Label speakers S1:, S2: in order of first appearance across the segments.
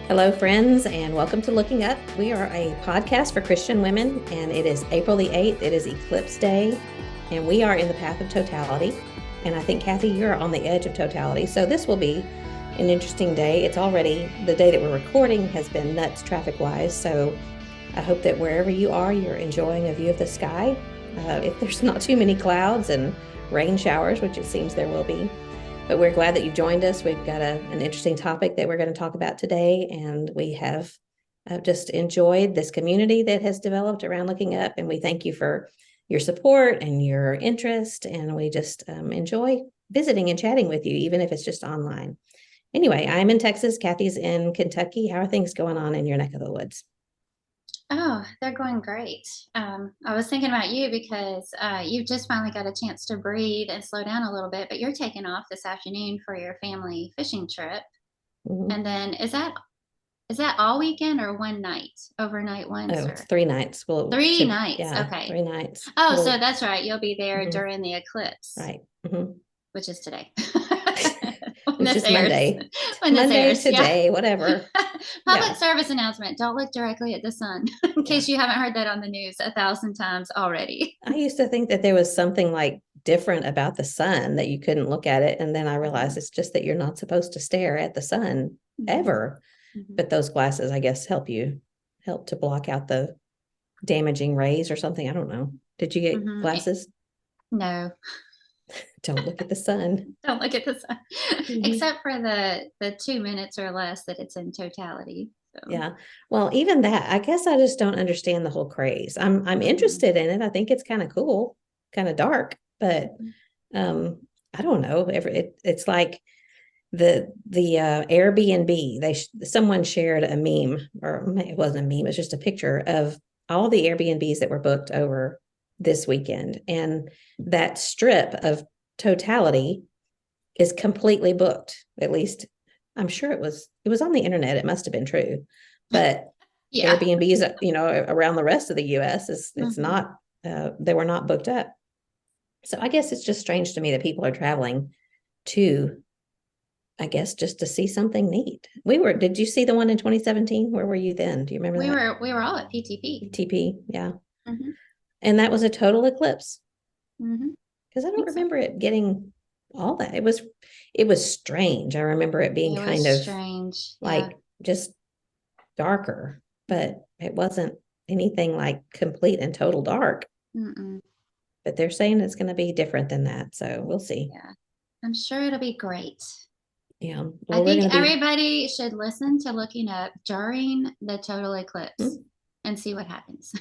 S1: Hello, friends, and welcome to Looking Up. We are a podcast for Christian women, and it is April the 8th. It is Eclipse Day, and we are in the path of totality. And I think, Kathy, you're on the edge of totality. So this will be an interesting day. It's already the day that we're recording has been nuts traffic-wise. So I hope that wherever you are, you're enjoying a view of the sky. If there's not too many clouds and rain showers, which it seems there will be. But we're glad that you've joined us. We've got an interesting topic that we're going to talk about today, and we have just enjoyed this community that has developed around Looking Up, and we thank you for your support and your interest, and we just enjoy visiting and chatting with you, even if it's just online. Anyway, I'm in Texas. Kathy's in Kentucky. How are things going on in your neck of the woods?
S2: Oh, they're going great. I was thinking about you because you've just finally got a chance to breathe and slow down a little bit, but you're taking off this afternoon for your family fishing trip.
S1: Mhm.
S2: And then is that all weekend or one night, overnight ones
S1: Oh, it's
S2: or
S1: 3 nights. Well,
S2: three nights?
S1: yeah,
S2: Okay.
S1: 3 nights.
S2: Oh, so
S1: Well,
S2: that's right. You'll be there
S1: mhm,
S2: during the eclipse,
S1: right. Mhm.
S2: which is today. When
S1: It's
S2: this
S1: just
S2: airs.
S1: Monday.
S2: When this
S1: Monday
S2: airs, yeah.
S1: today, whatever.
S2: Public
S1: Yeah,
S2: service announcement. Don't look directly at the sun, in
S1: yeah.
S2: case you haven't heard that on the news 1,000 times already.
S1: I used to think that there was something like different about the sun that you couldn't look at it. And then I realized it's just that you're not supposed to stare at the sun
S2: Mhm,
S1: ever.
S2: mhm,
S1: But those glasses, I guess, help to block out the damaging rays or something. I don't know. Did you get
S2: mhm.
S1: glasses?
S2: No,
S1: Don't look at the sun.
S2: don't look at the sun,
S1: Mhm.
S2: except for the 2 minutes or less that it's in totality. So,
S1: Yeah. Well, even that, I guess I just don't understand the whole craze. I'm
S2: mhm,
S1: interested in it. I think it's kind of cool, kind of dark, but um, I don't know. It's like the Airbnb. Someone shared a meme, or it wasn't a meme. It's just a picture of all the Airbnbs that were booked over this weekend, and that strip of totality is completely booked. At least I'm sure it was on the internet. It must have been true, but
S2: yeah.
S1: Airbnbs, around the rest of the U.S. is it's
S2: Mhm.
S1: not. They were not booked up. So I guess it's just strange to me that people are traveling to, I guess, just to see something neat. Did you see the one in 2017? Where were you then? Do you remember
S2: We
S1: that?
S2: were we were all at PTP.
S1: TP, yeah.
S2: Hmm.
S1: And that was a total eclipse
S2: Hmm.
S1: because I
S2: I
S1: don't
S2: think so.
S1: remember it getting all that. It was strange. I remember it being
S2: It was
S1: kind of
S2: strange. Yeah.
S1: like just darker, but it wasn't anything like complete and total dark.
S2: Mm-mm.
S1: But they're saying it's going to be different than that. So we'll see.
S2: Yeah. I'm sure it'll be great.
S1: Yeah.
S2: I
S1: Well, we're
S2: think
S1: going to be.
S2: everybody should listen to Looking Up during the total eclipse
S1: Hmm?
S2: and see what happens.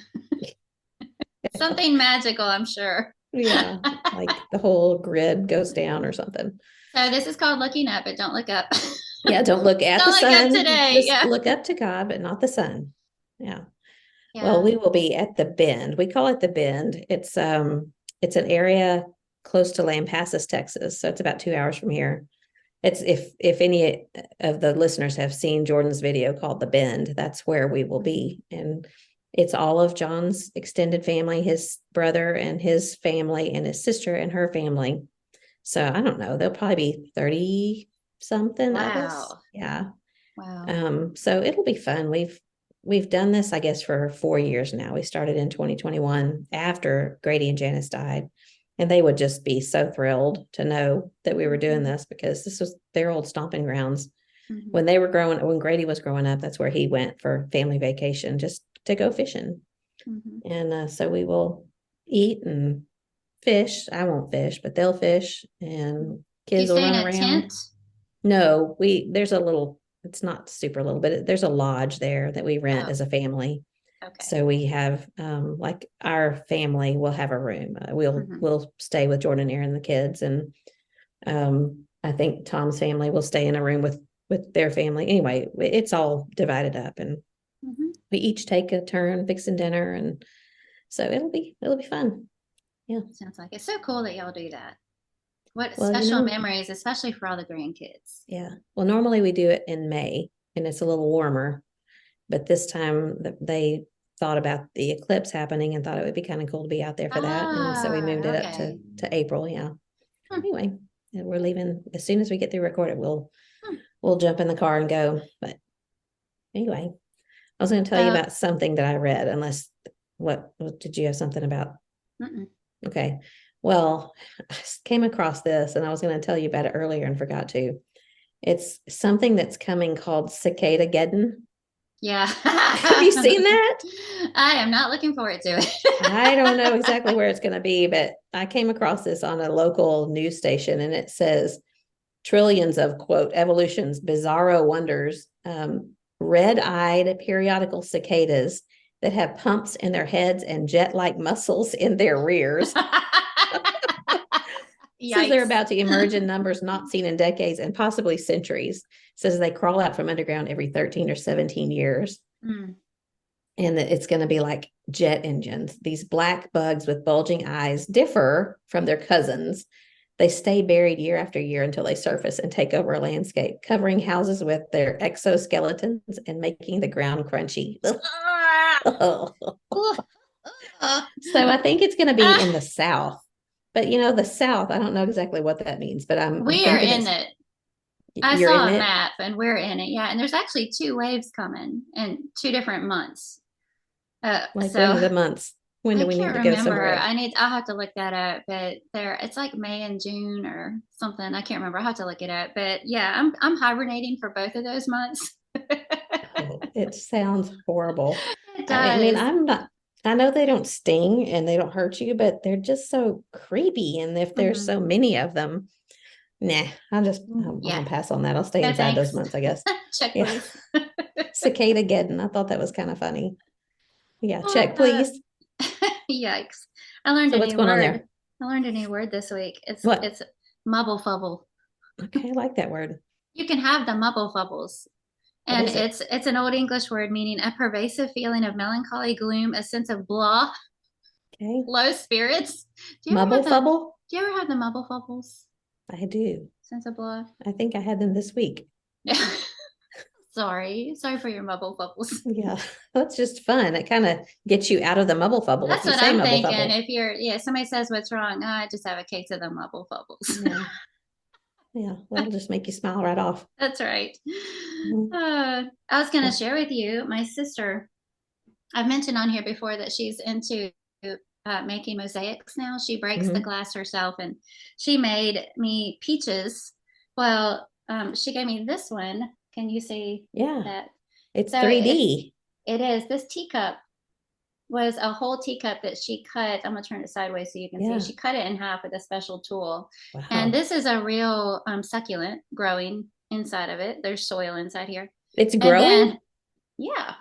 S2: Something magical, I'm sure.
S1: Yeah. Like the whole grid goes down or something.
S2: So this is called Looking Up, but don't look up.
S1: Yeah, don't look at the
S2: Don't look up
S1: sun.
S2: today.
S1: Just
S2: Yeah.
S1: look up to God, but not the sun. Yeah. Well,
S2: Yeah.
S1: we will be at the Bend. We call it the Bend. It's an area close to Lampasas, Texas. So it's about 2 hours from here. It's if any of the listeners have seen Jordan's video called The Bend, that's where we will be. And it's all of John's extended family, his brother and his family, and his sister and her family. So I don't know, there'll probably be 30 something of us.
S2: Wow.
S1: Yeah.
S2: Wow.
S1: So it'll be fun. We've done this, I guess, for 4 years now. We started in 2021 after Grady and Janice died. And they would just be so thrilled to know that we were doing
S2: Hmm.
S1: this because this was their old stomping grounds.
S2: Hmm.
S1: When Grady was growing up, that's where he went for family vacation, just to go fishing.
S2: Hmm.
S1: And so we will eat and fish. I won't fish, but they'll fish and
S2: Do you
S1: kids will
S2: stay in
S1: run
S2: a tent?
S1: around. No, there's a little, it's not super little, but there's a lodge there that we rent
S2: Oh,
S1: as a family.
S2: okay.
S1: So we have, like our family will have a room. We'll
S2: Hmm.
S1: we'll stay with Jordan, Aaron, and the kids, and I think Tom's family will stay in a room with their family. Anyway, it's all divided up, and
S2: Hmm.
S1: we each take a turn fixing dinner, and so it'll be fun. Yeah.
S2: Sounds like it's so cool that y'all do that. What
S1: Well,
S2: special memories, especially for all the grandkids.
S1: yeah. Well, normally we do it in May, and it's a little warmer. But this time they thought about the eclipse happening and thought it would be kind of cool to be out there for that. And so we moved
S2: Ah,
S1: it up to,
S2: okay.
S1: to April. Yeah.
S2: Hmm,
S1: Anyway, we're leaving as soon as we get through recording. We'll
S2: hmm.
S1: we'll jump in the car and go. But Anyway, I was going to tell you
S2: So,
S1: about something that I read, unless what did you have something about?
S2: mm-mm.
S1: Okay. Well, I came across this and I was going to tell you about it earlier and forgot to. It's something that's coming called Cicada Geddon.
S2: Yeah.
S1: Have you seen that?
S2: I am not looking forward to it.
S1: I don't know exactly where it's going to be, but I came across this on a local news station and it says trillions of quote evolution's bizarro wonders, red-eyed periodical cicadas that have pumps in their heads and jet-like muscles in their rears. Says they're
S2: Yikes.
S1: about to emerge in numbers not seen in decades and possibly centuries. Says they crawl out from underground every 13 or 17 years.
S2: Mm.
S1: And that it's going to be like jet engines. These black bugs with bulging eyes differ from their cousins. They stay buried year after year until they surface and take over a landscape, covering houses with their exoskeletons and making the ground crunchy. So I think it's going to be in the South. But the South, I don't know exactly what that means, but I'm
S2: We are
S1: thinking
S2: in
S1: it's
S2: it. I
S1: you're in
S2: saw a
S1: it.
S2: map and we're in it. Yeah. And there's actually two waves coming in 2 different months.
S1: Like when
S2: So
S1: are the months? When
S2: I
S1: do we need
S2: can't
S1: to go
S2: remember.
S1: somewhere?
S2: I'll have to look that up, but it's like May and June or something. I can't remember. I'll have to look it up. But yeah, I'm hibernating for both of those months.
S1: Oh, it sounds horrible.
S2: It
S1: I mean,
S2: does.
S1: I'm not, I know they don't sting and they don't hurt you, but they're just so creepy. And if there's
S2: Mhm.
S1: so many of them, nah, I'm
S2: Yeah.
S1: gonna pass on that. I'll stay
S2: No
S1: inside those
S2: thanks.
S1: months, I guess.
S2: Check,
S1: Yeah.
S2: please.
S1: Cicada Geddon. I thought that was kind of funny. Yeah, check,
S2: Uh,
S1: please.
S2: Yikes. I learned
S1: So
S2: a
S1: what's
S2: new
S1: going on
S2: word.
S1: there?
S2: I learned a new word this week.
S1: What?
S2: It's mubble fubble.
S1: Okay, I like that word.
S2: You can have the mubble fubbles.
S1: What
S2: And
S1: is it?
S2: it's an old English word meaning a pervasive feeling of melancholy, gloom, a sense of blah,
S1: Okay.
S2: low spirits. Do you ever
S1: Mubble
S2: have the
S1: fubble?
S2: do you ever have the mubble fubbles?
S1: I do.
S2: Sense of blah?
S1: I think I had them this week.
S2: Yeah. Sorry for your mubble bubbles.
S1: Yeah, that's just fun. It kind of gets you out of the mubble fubble if
S2: That's
S1: you
S2: what
S1: say
S2: I'm
S1: mubble
S2: thinking.
S1: fubble.
S2: If somebody says what's wrong, "Oh, I just have a case of the mubble bubbles."
S1: Yeah. Yeah, that'll just make you smile right off.
S2: That's right.
S1: Mhm.
S2: I was going to
S1: Well,
S2: share with you my sister. I've mentioned on here before that she's into making mosaics now. She breaks the
S1: mhm.
S2: glass herself, and she made me peaches. Well, she gave me this one. Can you see
S1: Yeah,
S2: that?
S1: it's
S2: So
S1: 3D.
S2: it is. This teacup was a whole teacup that she cut. I'm gonna turn it sideways so you can see.
S1: Yeah.
S2: She cut it in half with a special tool, and
S1: Wow.
S2: this is a real succulent growing inside of it. There's soil inside here,
S1: It's
S2: and
S1: growing?
S2: then yeah,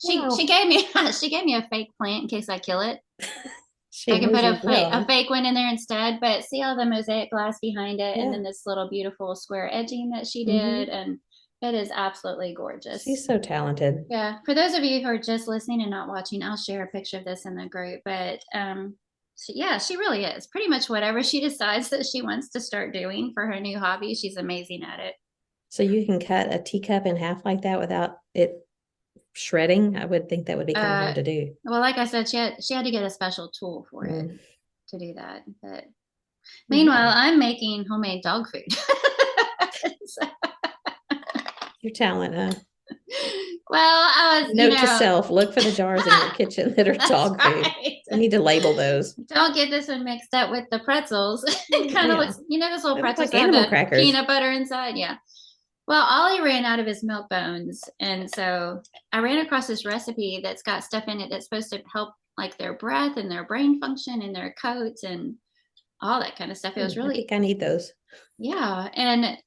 S2: she
S1: Wow.
S2: gave me she gave me a fake plant in case I kill it. I
S1: She
S2: can
S1: knows
S2: put
S1: you will,
S2: a
S1: huh?
S2: fake one in there instead. But see all the mosaic glass behind it, and
S1: Yeah.
S2: then this little beautiful square edging that she did,
S1: Hmm.
S2: and it is absolutely gorgeous.
S1: She's so talented.
S2: Yeah, for those of you who are just listening and not watching, I'll share a picture of this in the group. But yeah, she really is. Pretty much whatever she decides that she wants to start doing for her new hobby, she's amazing at it.
S1: So you can cut a teacup in half like that without it shredding? I would think that would be kind of
S2: Uh,
S1: hard to do.
S2: well, like I said, she had to get a special tool for it
S1: Mm,
S2: to do that. But meanwhile,
S1: okay.
S2: I'm making homemade dog food. So,
S1: Your talent, huh?
S2: well, I was,
S1: Note to self, look for the jars in your kitchen that are
S2: that's
S1: dog food.
S2: right.
S1: We need to label those.
S2: Don't get this one mixed up with the pretzels. It kind of
S1: Yeah.
S2: looks, those little
S1: They look
S2: pretzels
S1: like
S2: that have
S1: animal
S2: the
S1: crackers.
S2: peanut butter inside. Yeah. Well, Ollie ran out of his milk bones. And so I ran across this recipe that's got stuff in it that's supposed to help like their breath and their brain function and their coats and all that kind of stuff. It was
S1: I
S2: really,
S1: think I need those.
S2: yeah. And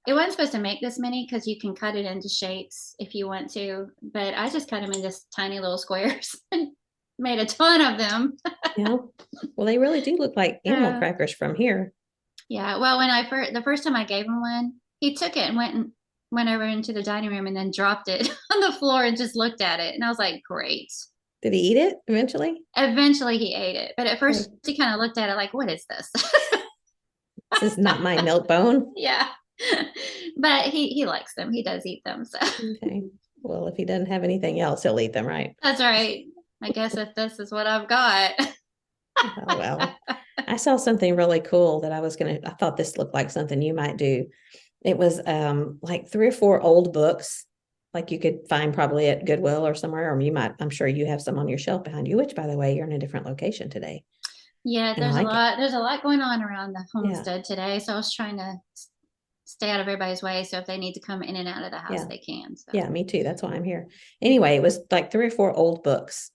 S2: it wasn't supposed to make this many because you can cut it into shapes if you want to. But I just cut them into tiny little squares and made a ton of them.
S1: Yeah. Well, they really do look like animal
S2: Uh,
S1: crackers from here.
S2: Yeah. Well, when the first time I gave him one, he took it and went over into the dining room and then dropped it on the floor and just looked at it. And I was like, great.
S1: Did he eat it eventually?
S2: Eventually he ate it. But at
S1: Okay.
S2: first he kind of looked at it like, what is this?
S1: This is not my milk bone.
S2: Yeah. But he likes them. He does eat them. So
S1: Okay. Well, if he doesn't have anything else, he'll eat them, right?
S2: that's right. I guess if this is what I've got.
S1: Oh, well. I saw something really cool that I thought this looked like something you might do. It was like 3 or 4 old books like you could find probably at Goodwill or somewhere, or I'm sure you have some on your shelf behind you, which by the way, you're in a different location today.
S2: Yeah,
S1: And I like it.
S2: there's a lot going on around the
S1: Yeah.
S2: homestead today. So I was trying to stay out of everybody's way. So if they need to come in and out of the house,
S1: Yeah.
S2: they can. So
S1: Yeah, me too. That's why I'm here. Anyway, it was like 3 or 4 old books,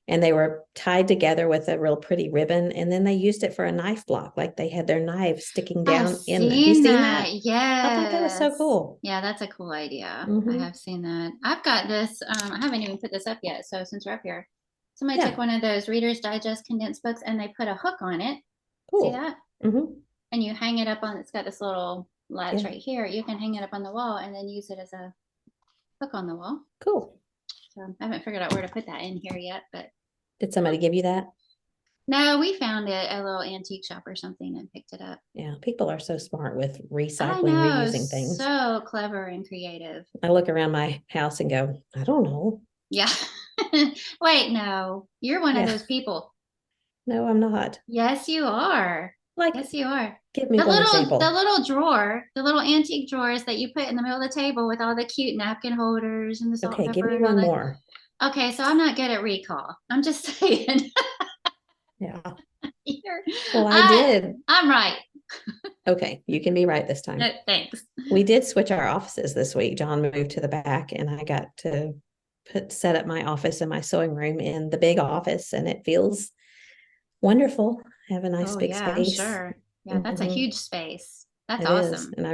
S1: and they were tied together with a real pretty ribbon. And then they used it for a knife block. Like they had their knives sticking
S2: I've
S1: down in. Have you
S2: seen
S1: seen that?
S2: that.
S1: I thought that was so
S2: Yes.
S1: cool.
S2: Yeah, that's a cool idea. I
S1: Hmm.
S2: have seen that. I've got this. I haven't even put this up yet. So since we're up here, somebody took
S1: Yeah,
S2: one of those Reader's Digest condensed books and they put a hook on it. See
S1: cool.
S2: that?
S1: Hmm.
S2: And you hang it up on, it's got this little latch
S1: Yeah,
S2: right here. You can hang it up on the wall and then use it as a hook on the wall.
S1: cool.
S2: So I haven't figured out where to put that in here yet, but
S1: Did somebody give you that?
S2: no, we found it at a little antique shop or something and picked it up.
S1: Yeah, people are so smart with
S2: I
S1: recycling,
S2: know,
S1: reusing things.
S2: so clever and creative.
S1: I look around my house and go, I don't know.
S2: Yeah. Wait, no, you're one of
S1: Yeah,
S2: those people.
S1: no, I'm not.
S2: Yes, you are.
S1: Like,
S2: Yes, you are.
S1: give me one
S2: The
S1: example.
S2: little drawer, the little antique drawers that you put in the middle of the table with all the cute napkin holders and the salt and
S1: Okay, give
S2: pepper
S1: me
S2: and all
S1: one
S2: that.
S1: more.
S2: Okay, so I'm not good at recall. I'm just saying.
S1: Yeah.
S2: You're,
S1: Well, I
S2: I,
S1: did.
S2: I'm right.
S1: Okay, you can be right this time.
S2: Thanks.
S1: We did switch our offices this week. John moved to the back, and I got to set up my office and my sewing room in the big office, and it feels wonderful. Have a nice
S2: Oh
S1: big
S2: yeah, I'm
S1: space.
S2: sure. Yeah, that's a
S1: Hmm.
S2: huge space. That's
S1: It is.
S2: awesome.
S1: And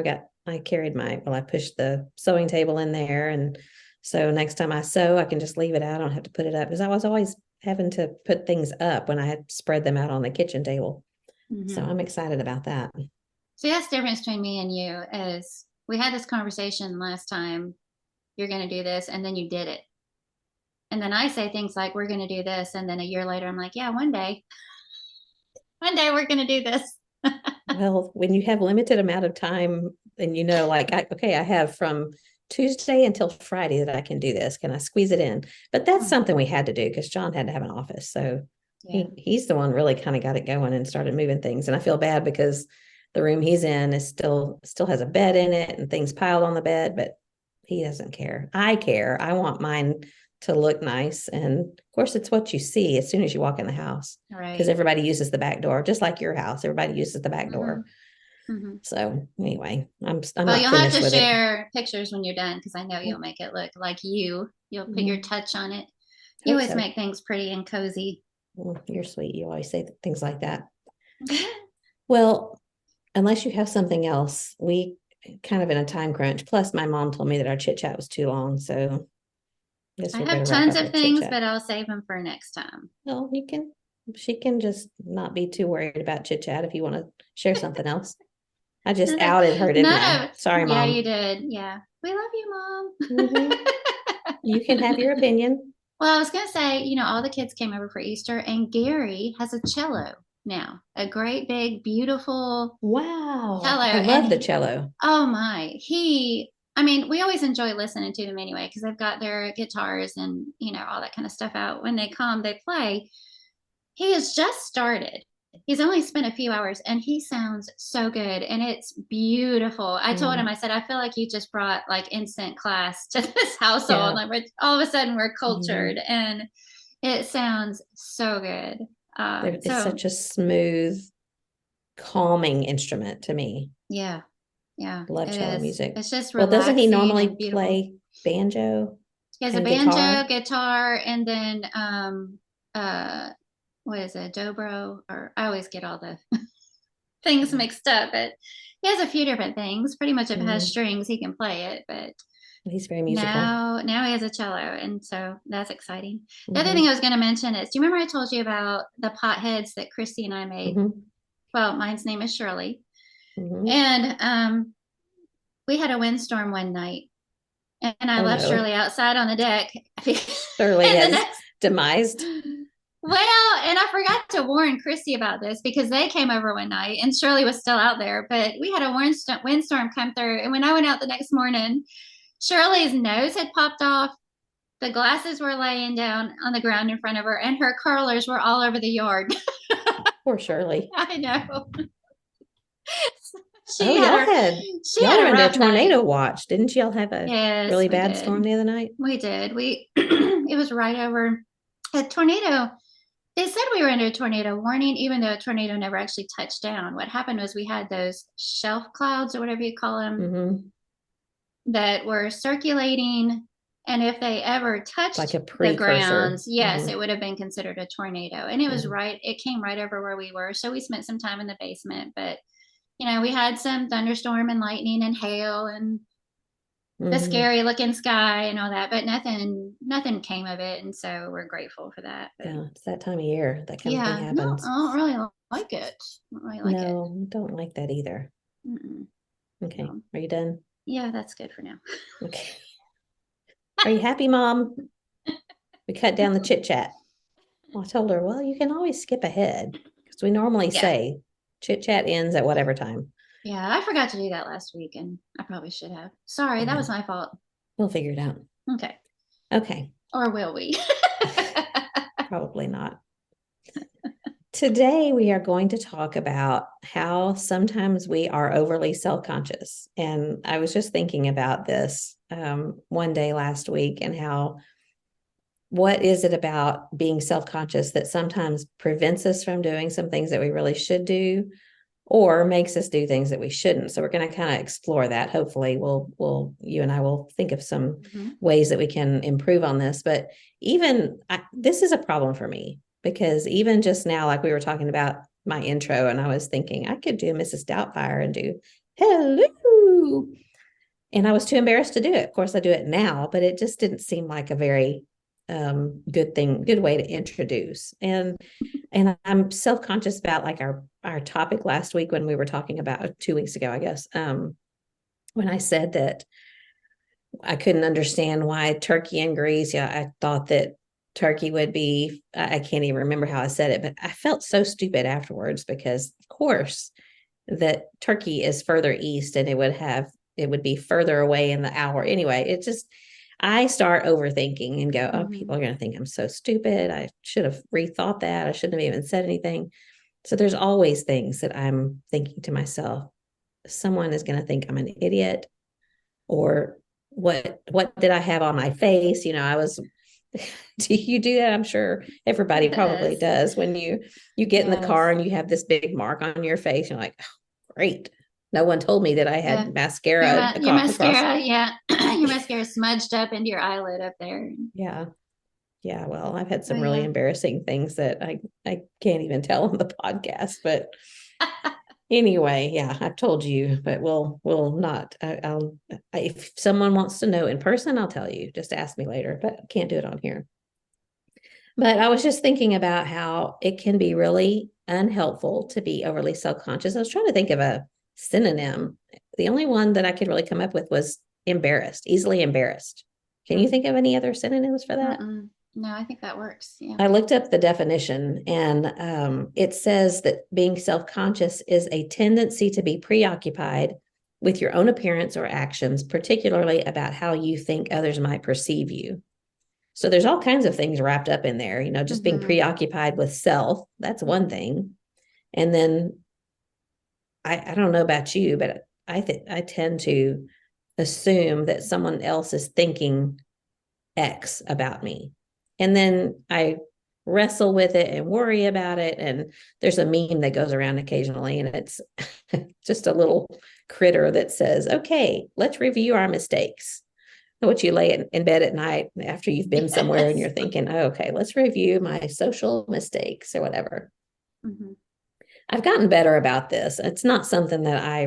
S1: I carried I pushed the sewing table in there. And so next time I sew, I can just leave it out. I don't have to put it up because I was always having to put things up when I had spread them out on the kitchen table. So
S2: Hmm.
S1: I'm excited about that.
S2: So that's the difference between me and you is we had this conversation last time. You're going to do this, and then you did it. And then I say things like, "We're going to do this," and then a year later, I'm like, "Yeah, one day we're going to do this."
S1: Well, when you have limited amount of time and like, okay, I have from Tuesday until Friday that I can do this. Can I squeeze it in? But that's
S2: Hmm.
S1: something we had to do because John had to have an office. So
S2: Yeah.
S1: he's the one really kind of got it going and started moving things. And I feel bad because the room he's in is still has a bed in it and things piled on the bed, but he doesn't care. I care. I want mine to look nice. And of course, it's what you see as soon as you walk in the house because
S2: Right.
S1: everybody uses the back door, just like your house. Everybody uses the back
S2: Hmm.
S1: door.
S2: Hmm.
S1: So anyway, I'm
S2: Well,
S1: not
S2: you'll have
S1: finished
S2: to
S1: with it.
S2: share pictures when you're done because I know you'll make it look like you. You'll put your
S1: Mhm.
S2: touch on it. You
S1: Hope
S2: always
S1: so.
S2: make things pretty and cozy.
S1: Well, you're sweet. You always say things like that. Well, unless you have something else, we kind of in a time crunch. Plus, my mom told me that our chit chat was too long, so I guess
S2: I
S1: we
S2: have
S1: better wrap
S2: tons
S1: up
S2: of
S1: our chit
S2: things,
S1: chat.
S2: but I'll save them for next time.
S1: Well, she can just not be too worried about chit chat if you want to share something else. I just outed her, didn't I?
S2: None of,
S1: Sorry,
S2: yeah, you
S1: mom.
S2: did. Yeah. We love you, Mom.
S1: Hmm. You can have your opinion.
S2: Well, I was going to say, all the kids came over for Easter, and Gary has a cello now, a great big, beautiful cello.
S1: Wow. I
S2: And
S1: love the cello.
S2: oh my, I mean, we always enjoy listening to them anyway, because they've got their guitars and, all that kind of stuff out. When they come, they play. He has just started. He's only spent a few hours and he sounds so good and it's beautiful. I told him,
S1: Mm,
S2: I said, I feel like you just brought like instant class to this household.
S1: yeah.
S2: Like all of a sudden we're cultured
S1: Mhm.
S2: and it sounds so good.
S1: It's
S2: So
S1: such a smooth, calming instrument to me.
S2: yeah, yeah,
S1: Love
S2: it
S1: cello
S2: is.
S1: music.
S2: It's just
S1: Well, doesn't he
S2: relaxing
S1: normally
S2: and beautiful.
S1: play banjo
S2: He has a
S1: and
S2: banjo,
S1: guitar?
S2: guitar, and then uh what is it, dobro? Or I always get all the things
S1: Yeah.
S2: mixed up, but he has a few different things. Pretty much if it has
S1: Mhm.
S2: strings, he can play it, but
S1: He's very musical.
S2: now he has a cello, and so that's exciting. The other thing I
S1: Hmm.
S2: was going to mention is, do you remember I told you about the pot heads that Christy and I made?
S1: Hmm.
S2: Well, mine's name is Shirley,
S1: Hmm.
S2: and we had a windstorm one night, and I
S1: Oh
S2: left
S1: no.
S2: Shirley outside on the deck.
S1: Shirley
S2: And
S1: has demised.
S2: well, and I forgot to warn Christy about this because they came over one night and Shirley was still out there, but we had a windstorm come through. And when I went out the next morning, Shirley's nose had popped off. The glasses were laying down on the ground in front of her, and her curlers were all over the yard.
S1: Poor Shirley.
S2: I know.
S1: Oh,
S2: she had a she
S1: y'all
S2: had
S1: were
S2: a
S1: under a
S2: rough night.
S1: tornado watch. Didn't y'all have a
S2: Yes,
S1: really
S2: we
S1: bad storm
S2: did.
S1: the other night?
S2: We did. We it was right over a tornado. They said we were under a tornado warning, even though a tornado never actually touched down. What happened was we had those shelf clouds or whatever you call them
S1: Mm-hmm.
S2: that were circulating. And if they ever
S1: Like
S2: touched
S1: a
S2: the
S1: precursor.
S2: grounds, yes,
S1: Mm-hmm.
S2: it would have been considered a tornado. And it was
S1: Yeah.
S2: right, it came right over where we were. So we spent some time in the basement. But, we had some thunderstorm and lightning and hail and the
S1: Mm-hmm.
S2: scary looking sky and all that, but nothing came of it. And so we're grateful for that. But
S1: Yeah. It's that time of year that kind of thing
S2: yeah, no,
S1: happens.
S2: I don't really like it. I don't really like it.
S1: No, don't like that either.
S2: Mm-mm.
S1: Okay.
S2: So,
S1: Are you done?
S2: yeah, that's good for now.
S1: Okay. Are you happy, Mom? We cut down the chit chat. Well, I told her, well, you can always skip ahead because we normally
S2: Yeah.
S1: say chit chat ends at whatever time.
S2: Yeah, I forgot to do that last week and I probably should have. Sorry, that was
S1: Well,
S2: my fault.
S1: we'll figure it out.
S2: Okay.
S1: Okay.
S2: Or will we?
S1: Probably not. Today, we are going to talk about how sometimes we are overly self conscious. And I was just thinking about this one day last week and how what is it about being self conscious that sometimes prevents us from doing some things that we really should do or makes us do things that we shouldn't. So we're going to kind of explore that. Hopefully you and I will think of some ways that we can improve on this. But this is a problem for me because even just now, like we were talking about my intro, and I was thinking I could do Mrs. Doubtfire and do hello. And I was too embarrassed to do it. Of course, I do it now, but it just didn't seem like a very good way to introduce. And I'm self-conscious about like our topic last week when we were talking about 2 weeks ago, I guess, when I said that I couldn't understand why turkey and Greece. Yeah, I thought that turkey would be, I can't even remember how I said it, but I felt so stupid afterwards because of course that turkey is further east and it would be further away in the hour. Anyway, it just, I start overthinking and go, oh, people are going to think I'm so stupid. I should have rethought that. I shouldn't have even said anything. So there's always things that I'm thinking to myself, someone is going to think I'm an idiot, or what did I have on my face? I was do you do that? I'm sure everybody probably
S2: Yes.
S1: does when you get in the car
S2: Yes.
S1: and you have this big mark on your face. You're like, oh, great. No one told me that I
S2: Yeah.
S1: had mascara
S2: Your
S1: across.
S2: mascara, yeah. Your mascara smudged up into your eyelid up there.
S1: Yeah. Yeah. Well, I've had
S2: Oh
S1: some really
S2: yeah.
S1: embarrassing things that I can't even tell on the podcast, but anyway, yeah, I've told you, but we'll not. If someone wants to know in person, I'll tell you. Just ask me later, but I can't do it on here. But I was just thinking about how it can be really unhelpful to be overly self-conscious. I was trying to think of a synonym. The only one that I could really come up with was embarrassed, easily embarrassed. Can you think of any other synonyms for that?
S2: No, I think that works. Yeah.
S1: I looked up the definition, and it says that being self-conscious is a tendency to be preoccupied with your own appearance or actions, particularly about how you think others might perceive you. So there's all kinds of things wrapped up in there, just being preoccupied with self. That's one thing. And then I don't know about you, but I tend to assume that someone else is thinking X about me. And then I wrestle with it and worry about it. And there's a meme that goes around occasionally, and it's just a little critter that says, okay, let's review our mistakes. What you lay in bed at night after you've been somewhere and you're
S2: Yes.
S1: thinking, oh, okay, let's review my social mistakes or whatever. I've gotten better about this. It's not something that I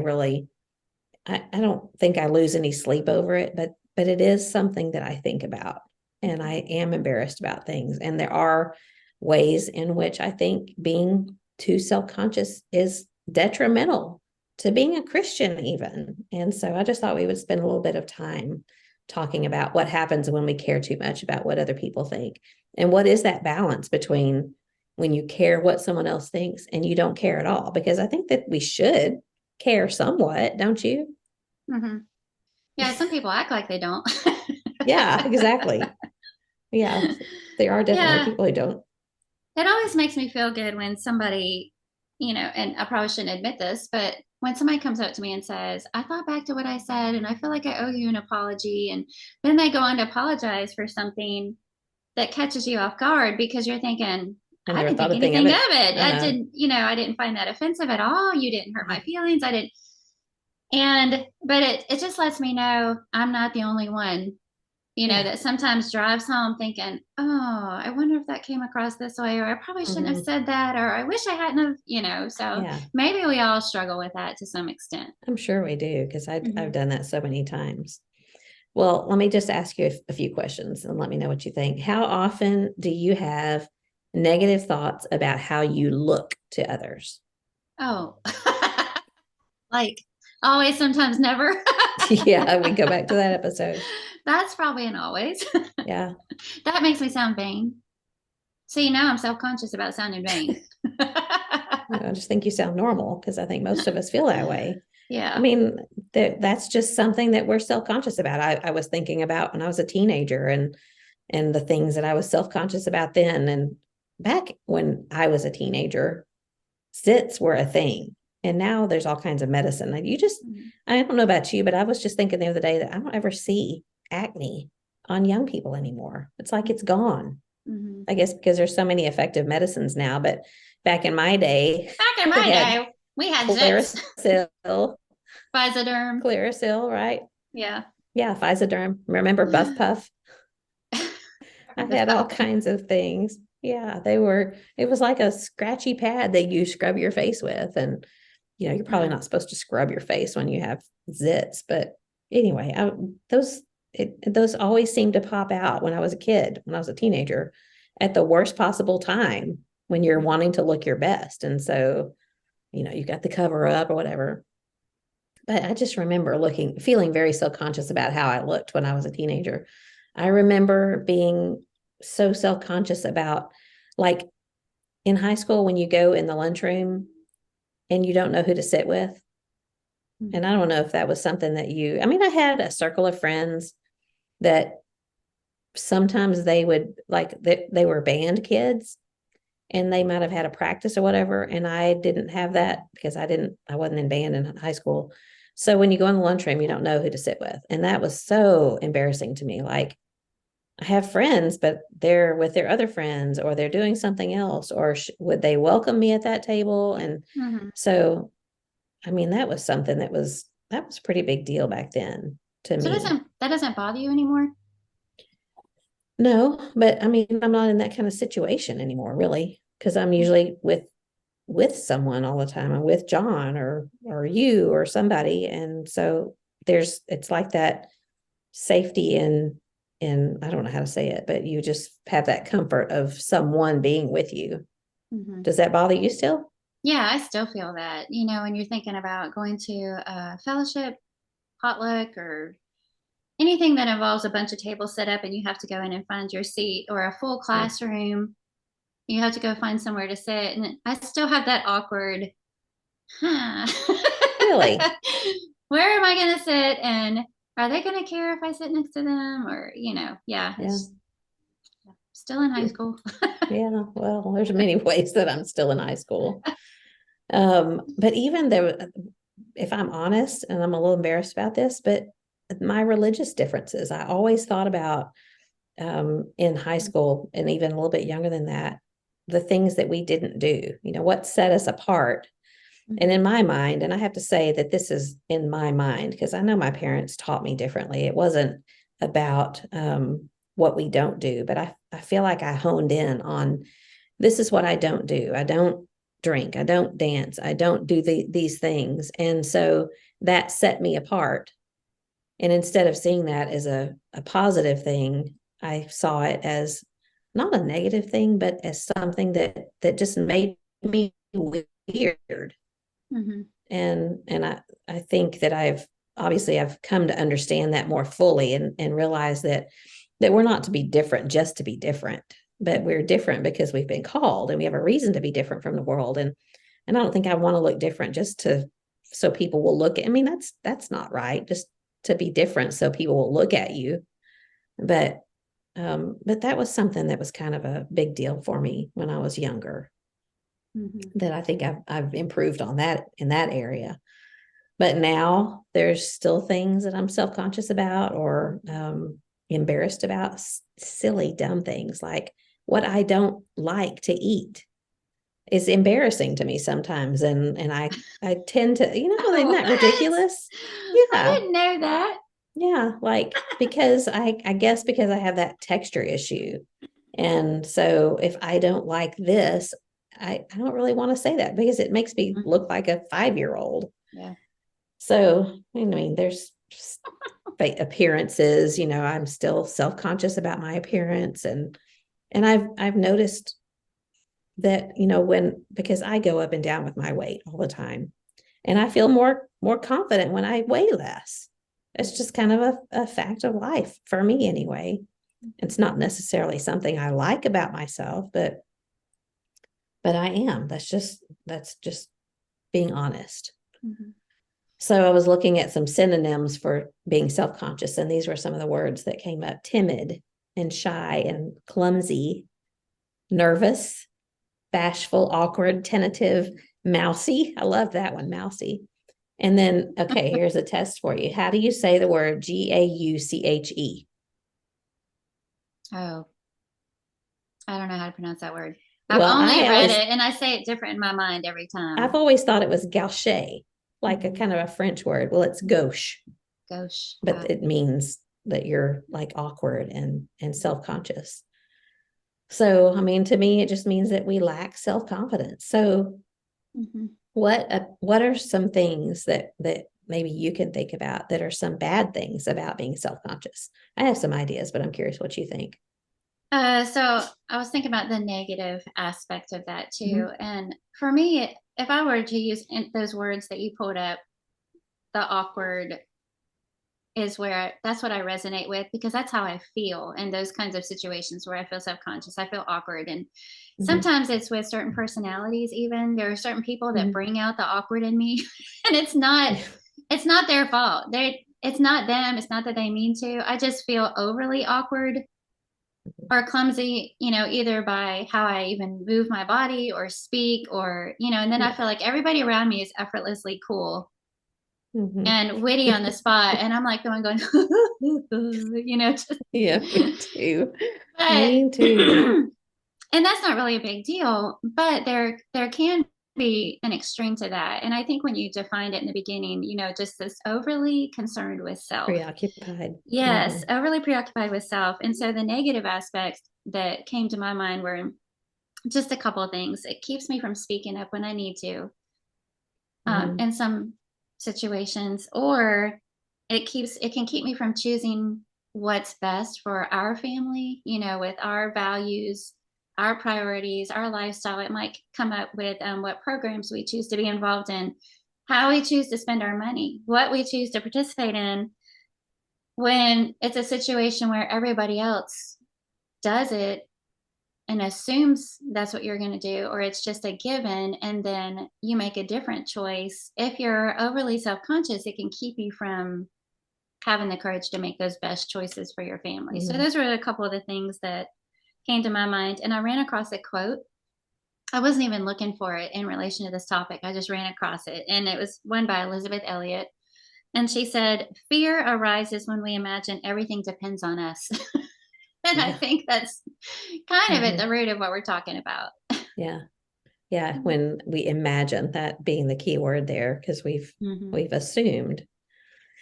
S1: don't think I lose any sleep over it, but it is something that I think about, and I am embarrassed about things. And there are ways in which I think being too self-conscious is detrimental to being a Christian even. And so I just thought we would spend a little bit of time talking about what happens when we care too much about what other people think. And what is that balance between when you care what someone else thinks and you don't care at all? Because I think that we should care somewhat, don't you?
S2: Yeah, some people act like they don't.
S1: Yeah, exactly. Yeah, there are definitely
S2: Yeah,
S1: people who don't.
S2: it always makes me feel good when somebody, and I probably shouldn't admit this, but when somebody comes up to me and says, I thought back to what I said and I feel like I owe you an apology. And then they go on to apologize for something that catches you off guard because you're thinking,
S1: I
S2: I
S1: never
S2: didn't
S1: thought
S2: think
S1: a thing of
S2: anything of
S1: it.
S2: it. I
S1: Uh-huh.
S2: didn't, I didn't find that offensive at all. You didn't hurt my
S1: Yeah.
S2: feelings. I didn't. But it just lets me know I'm not the only one,
S1: Yeah.
S2: that sometimes drives home thinking, oh, I wonder if that came across this way, or I probably shouldn't have
S1: Hmm.
S2: said that, or I wish I hadn't have, so
S1: Yeah.
S2: maybe we all struggle with that to some extent.
S1: I'm sure we do, because I've
S2: Hmm.
S1: done that so many times. Well, let me just ask you a few questions and let me know what you think. How often do you have negative thoughts about how you look to others?
S2: Oh, like always, sometimes never.
S1: Yeah, we go back to that episode.
S2: That's probably an always.
S1: Yeah.
S2: That makes me sound vain. See, now I'm self conscious about sounding vain.
S1: I just think you sound normal, because I think most of us feel that way. I
S2: Yeah.
S1: mean, that's just something that we're self-conscious about. I was thinking about when I was a teenager, and the things that I was self-conscious about then. And back when I was a teenager, zits were a thing. And now there's all kinds of medicine. Like I don't know about you, but I was just thinking the other day that I don't ever see acne on young people anymore. It's like it's gone.
S2: Mm-hmm.
S1: I guess because there's so many effective medicines now. But back in my day,
S2: Back in
S1: we
S2: my
S1: had
S2: day, we had zits.
S1: Clearasil,
S2: Physoderm.
S1: Clearasil, right?
S2: Yeah.
S1: Yeah, Physoderm. Remember Buff Puff? I had all kinds of things. Yeah, it was like a scratchy pad that you scrub your face with. And, you're probably
S2: Mm.
S1: not supposed to scrub your face when you have zits. But anyway, those always seemed to pop out when I was a kid, when I was a teenager, at the worst possible time when you're wanting to look your best. And so, you got the cover up or whatever. But I just remember feeling very self-conscious about how I looked when I was a teenager. I remember being so self-conscious about, like, in high school when you go in the lunchroom and you don't know who to sit with. And I
S2: Mhm.
S1: don't know if that was something that I mean, I had a circle of friends that sometimes they would, like, they were band kids, and they might have had a practice or whatever. And I didn't have that because I wasn't in band in high school. So when you go in the lunchroom, you don't know who to sit with. And that was so embarrassing to me. Like, I have friends, but they're with their other friends, or they're doing something else, or would they welcome me at that table? And
S2: Mhm.
S1: so, I mean, that was a pretty big deal back then to
S2: So
S1: me.
S2: that doesn't bother you anymore?
S1: No, but I mean, I'm not in that kind of situation anymore, really, because I'm usually with someone all the time. I'm with John or you or somebody. And so it's like that safety in I don't know how to say it, but you just have that comfort of someone being with you.
S2: Mhm.
S1: Does that bother you still?
S2: Yeah, I still feel that. When you're thinking about going to a fellowship, potluck, or anything that involves a bunch of tables set up and you have to go in and find your seat, or a full
S1: Yeah.
S2: classroom, you have to go find somewhere to sit. And I still have that awkward, huh?
S1: Really?
S2: Where am I going to sit? And are they going to care if I sit next to them? Or, yeah,
S1: Yeah.
S2: it's still in high school.
S1: Yeah. Well, there's many ways that I'm still in high school. But even though, if I'm honest, and I'm a little embarrassed about this, but my religious differences, I always thought about, in high school and even a little bit younger than that, the things that we didn't do, what set us apart. And
S2: Mhm.
S1: in my mind, and I have to say that this is in my mind, because I know my parents taught me differently. It wasn't about, what we don't do, but I feel like I honed in on, this is what I don't do. I don't drink. I don't dance. I don't do these things. And so that set me apart. And instead of seeing that as a positive thing, I saw it as not a negative thing, but as something that just made me weird.
S2: Mhm.
S1: And I think that I've come to understand that more fully, and realize that we're not to be different just to be different, but we're different because we've been called, and we have a reason to be different from the world. And I don't think I want to look different just to so people will look at. I mean, that's not right. Just to be different so people will look at you. But but that was something that was kind of a big deal for me when I was younger.
S2: Mhm.
S1: That I think I've improved on that in that area. But now there's still things that I'm self-conscious about or embarrassed about, silly, dumb things like what I don't like to eat is embarrassing to me sometimes. And I tend to, isn't that
S2: What?
S1: ridiculous?
S2: I
S1: Yeah.
S2: didn't know that.
S1: Yeah. Like, because I guess because I have that texture issue. And so if I don't like this, I don't really want to say that because it makes me look like a 5-year-old.
S2: Yeah.
S1: So, I mean, there's appearances, I'm still self-conscious about my appearance. And I've noticed that, because I go up and down with my weight all the time. And I feel more confident when I weigh less. It's just kind of a fact of life for me anyway. It's not necessarily something I like about myself, but I am. That's just being honest.
S2: Mm-hmm.
S1: So I was looking at some synonyms for being self-conscious, and these were some of the words that came up: timid and shy and clumsy, nervous, bashful, awkward, tentative, mousy. I love that one, mousy. And then, okay, here's a test for you. How do you say the word Gauche?
S2: Oh, I don't know how to pronounce that word. I've
S1: Well,
S2: only read it and I say it different in my mind every
S1: I've
S2: time.
S1: always thought it was gauche, like a
S2: Mm-hmm.
S1: kind of a French word. Well, it's gauche,
S2: Gauche.
S1: but it means that you're like awkward and self-conscious. So, I mean, to me, it just means that we lack self-confidence. So,
S2: Mm-hmm.
S1: what are some things that maybe you can think about that are some bad things about being self-conscious? I have some ideas, but I'm curious what you think.
S2: So I was thinking about the negative aspect of that too.
S1: Mm-hmm.
S2: And for me, if I were to use those words that you pulled up, the awkward is where that's what I resonate with because that's how I feel in those kinds of situations where I feel self-conscious. I feel awkward. And
S1: Mm-hmm.
S2: sometimes it's with certain personalities, even there are certain people that
S1: Mm-hmm.
S2: bring out the awkward in me. And it's not their fault. It's not them. It's not that they mean to. I just feel overly awkward or clumsy, either by how I even move my body or speak or, and then I
S1: Yeah.
S2: feel like everybody around me is effortlessly cool
S1: Mm-hmm.
S2: and witty on the spot. And I'm like going, just,
S1: Yeah, me too.
S2: but,
S1: Me too.
S2: and that's not really a big deal, but there can be an extreme to that. And I think when you defined it in the beginning, just this overly concerned with self.
S1: Preoccupied.
S2: Yes,
S1: Mm-hmm.
S2: overly preoccupied with self. And so the negative aspects that came to my mind were just a couple of things. It keeps me from speaking up when I need to
S1: Mm-hmm.
S2: in some situations, or it can keep me from choosing what's best for our family, with our values, our priorities, our lifestyle. It might come up with what programs we choose to be involved in, how we choose to spend our money, what we choose to participate in when it's a situation where everybody else does it and assumes that's what you're going to do, or it's just a given, and then you make a different choice. If you're overly self conscious, it can keep you from having the courage to make those best choices for your family. So,
S1: Mm-hmm.
S2: those were a couple of the things that came to my mind. And I ran across a quote. I wasn't even looking for it in relation to this topic. I just ran across it. And it was one by Elizabeth Elliot. And she said, "Fear arises when we imagine everything depends on us." And I
S1: Yeah.
S2: think that's kind of at
S1: Mm-hmm.
S2: the root of what we're talking about.
S1: Yeah. Yeah. When we imagine that being the key word there, because
S2: Mhm,
S1: we've assumed.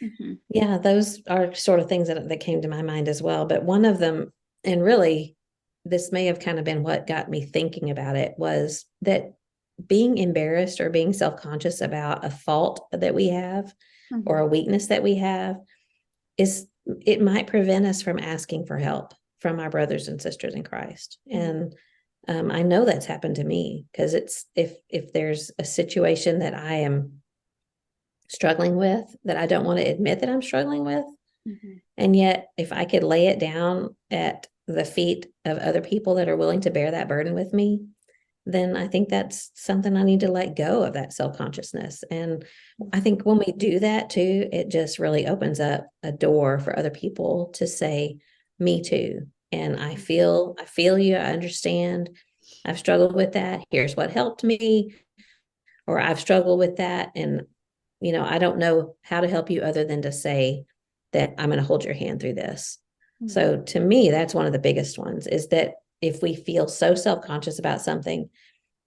S2: mhm,
S1: Yeah, those are sort of things that came to my mind as well. But one of them, and really, this may have kind of been what got me thinking about it, was that being embarrassed or being self-conscious about a fault that we have or
S2: mhm,
S1: a weakness that we have is it might prevent us from asking for help from our brothers and sisters in Christ.
S2: mhm,
S1: And I know that's happened to me because it's if there's a situation that I am struggling with that I don't want to admit that I'm struggling with,
S2: mhm,
S1: and yet if I could lay it down at the feet of other people that are willing to bear that burden with me, then I think that's something I need to let go of, that self-consciousness. And I
S2: mhm,
S1: think when we do that too, it just really opens up a door for other people to say, me too. And
S2: mhm,
S1: I feel you, I understand. I've struggled with that. Here's what helped me, or I've struggled with that. And I don't know how to help you other than to say that I'm going to hold your hand through this.
S2: Mhm.
S1: So to me, that's one of the biggest ones, is that if we feel so self-conscious about something,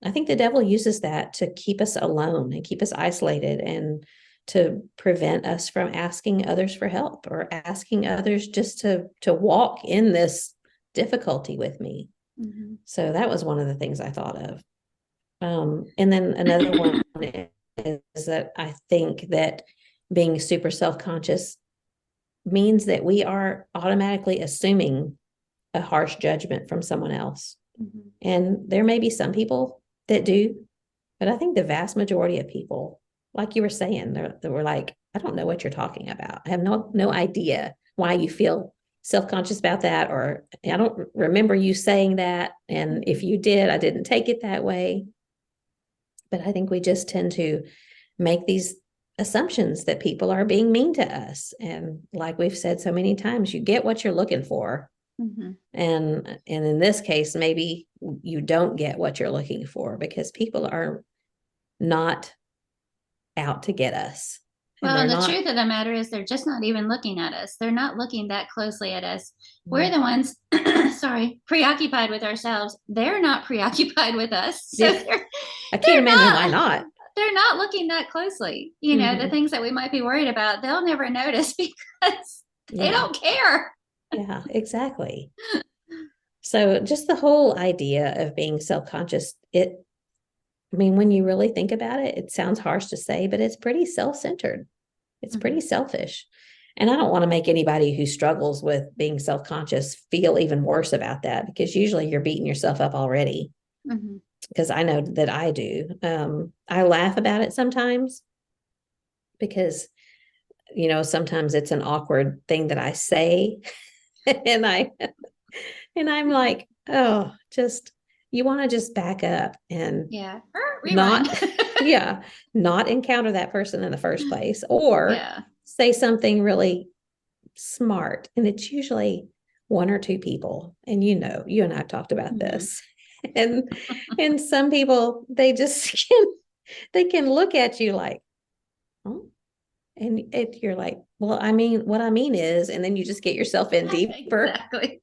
S1: I think the devil uses that to keep us alone and keep us isolated, and to prevent us from asking others for help, or asking others just to walk in this difficulty with me.
S2: Mhm.
S1: So that was one of the things I thought of. And then another one is that I think that being super self-conscious means that we are automatically assuming a harsh judgment from someone else.
S2: Mhm.
S1: And there may be some people that do, but I think the vast majority of people, like you were saying, they were like, I don't know what you're talking about. I have no idea why you feel self-conscious about that, or I don't remember you saying that. And if
S2: Mhm.
S1: you did, I didn't take it that way. But I think we just tend to make these assumptions that people are being mean to us. And like we've said so many times, you get what you're looking for.
S2: Mhm.
S1: And in this case, maybe you don't get what you're looking for, because people are not out to get us. And
S2: Well,
S1: they're
S2: and the
S1: not.
S2: truth of the matter is they're just not even looking at us. They're not looking that closely at us. We're
S1: Mm.
S2: the ones, sorry, preoccupied with ourselves. They're not preoccupied with us. So
S1: Yeah,
S2: they're
S1: I can't
S2: they're
S1: imagine why
S2: not
S1: not.
S2: they're not looking that closely. The
S1: Mm-hmm.
S2: things that we might be worried about, they'll never notice because they
S1: Yeah,
S2: don't care.
S1: yeah, exactly. So just the whole idea of being self-conscious, I mean, when you really think about it, it sounds harsh to say, but it's pretty self-centered. It's
S2: Mhm.
S1: pretty selfish. And I don't want to make anybody who struggles with being self-conscious feel even worse about that, because usually you're beating yourself up already.
S2: Mhm.
S1: Because I know that I do. I laugh about it sometimes, because, sometimes it's an awkward thing that I say. and I'm like, oh, just, you want to just back up and
S2: Yeah. Rewind.
S1: not, yeah, not encounter that person in the first place, or
S2: Yeah.
S1: say something really smart. And it's usually one or two people. And you and I have talked about
S2: Mhm.
S1: this. And some people, they just they can look at you like, oh, and you're like, well, I mean, what I mean is, and then you just get yourself in deeper
S2: Exactly.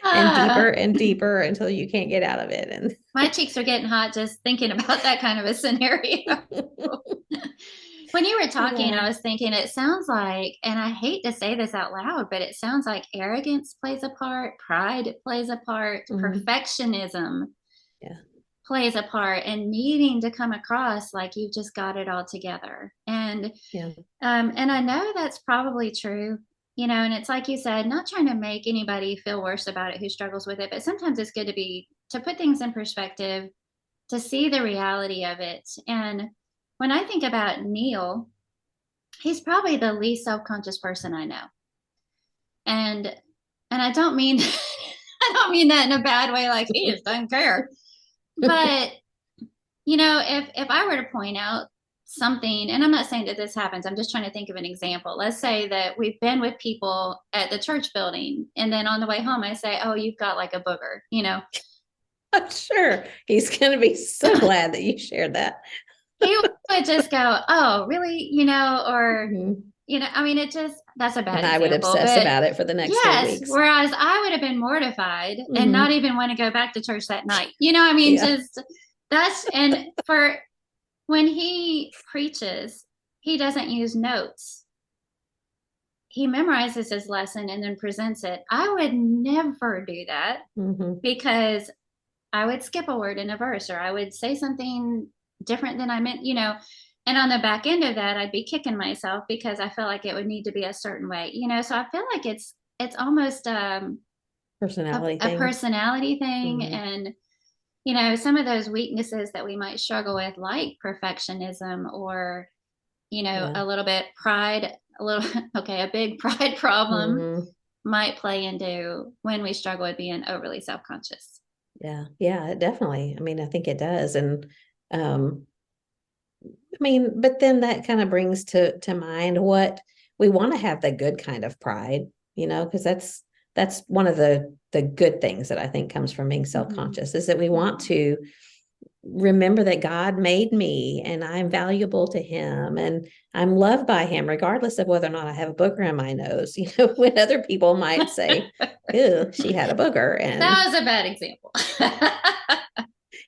S1: and deeper
S2: Ah.
S1: and deeper until you can't get out of it. And
S2: My cheeks are getting hot just thinking about that kind of a scenario. When you were talking,
S1: yeah.
S2: I was thinking it sounds like, and I hate to say this out loud, but it sounds like arrogance plays a part, pride plays a part,
S1: Mhm.
S2: perfectionism
S1: Yeah.
S2: plays a part, and needing to come across like you've just got it all together.
S1: Yeah.
S2: And I know that's probably true, and it's like you said, not trying to make anybody feel worse about it who struggles with it, but sometimes it's good to put things in perspective, to see the reality of it. And when I think about Neil, he's probably the least self-conscious person I know. And I don't mean I don't mean that in a bad way, like he just doesn't care. But if I were to point out something, and I'm not saying that this happens, I'm just trying to think of an example. Let's say that we've been with people at the church building, and then on the way home, I say, "Oh, you've got like a booger."
S1: I'm sure he's going to be so glad that you shared that.
S2: He would just go, "Oh, really?" Or,
S1: Mhm.
S2: I mean, that's a bad
S1: And I would
S2: example,
S1: obsess
S2: but
S1: about it for the next three
S2: yes,
S1: weeks.
S2: whereas I would have been mortified and not
S1: Hmm.
S2: even want to go back to church that night. I mean,
S1: Yeah.
S2: just and for when he preaches, he doesn't use notes. He memorizes his lesson and then presents it. I would never do that
S1: Hmm.
S2: because I would skip a word in a verse, or I would say something different than I meant. And on the back end of that, I'd be kicking myself because I felt like it would need to be a certain way. So I feel like it's almost
S1: Personality
S2: a
S1: thing.
S2: personality thing,
S1: Hmm.
S2: and some of those weaknesses that we might struggle with, like perfectionism, or
S1: Yeah.
S2: a little bit pride, a little okay, a big pride problem
S1: Hmm.
S2: might play into when we struggle with being overly self-conscious.
S1: Yeah. Yeah, definitely. I mean, I think it does. And um, I mean, but then that kind of brings to mind what we want to have, the good kind of pride, because that's one of the good things that I think comes from being
S2: Mhm.
S1: self-conscious, is that we want
S2: Mhm.
S1: remember that God made me and I'm valuable to him and I'm loved by him, regardless of whether or not I have a booger in my nose. When other people might say, ew, she had a booger. And
S2: That was a bad example.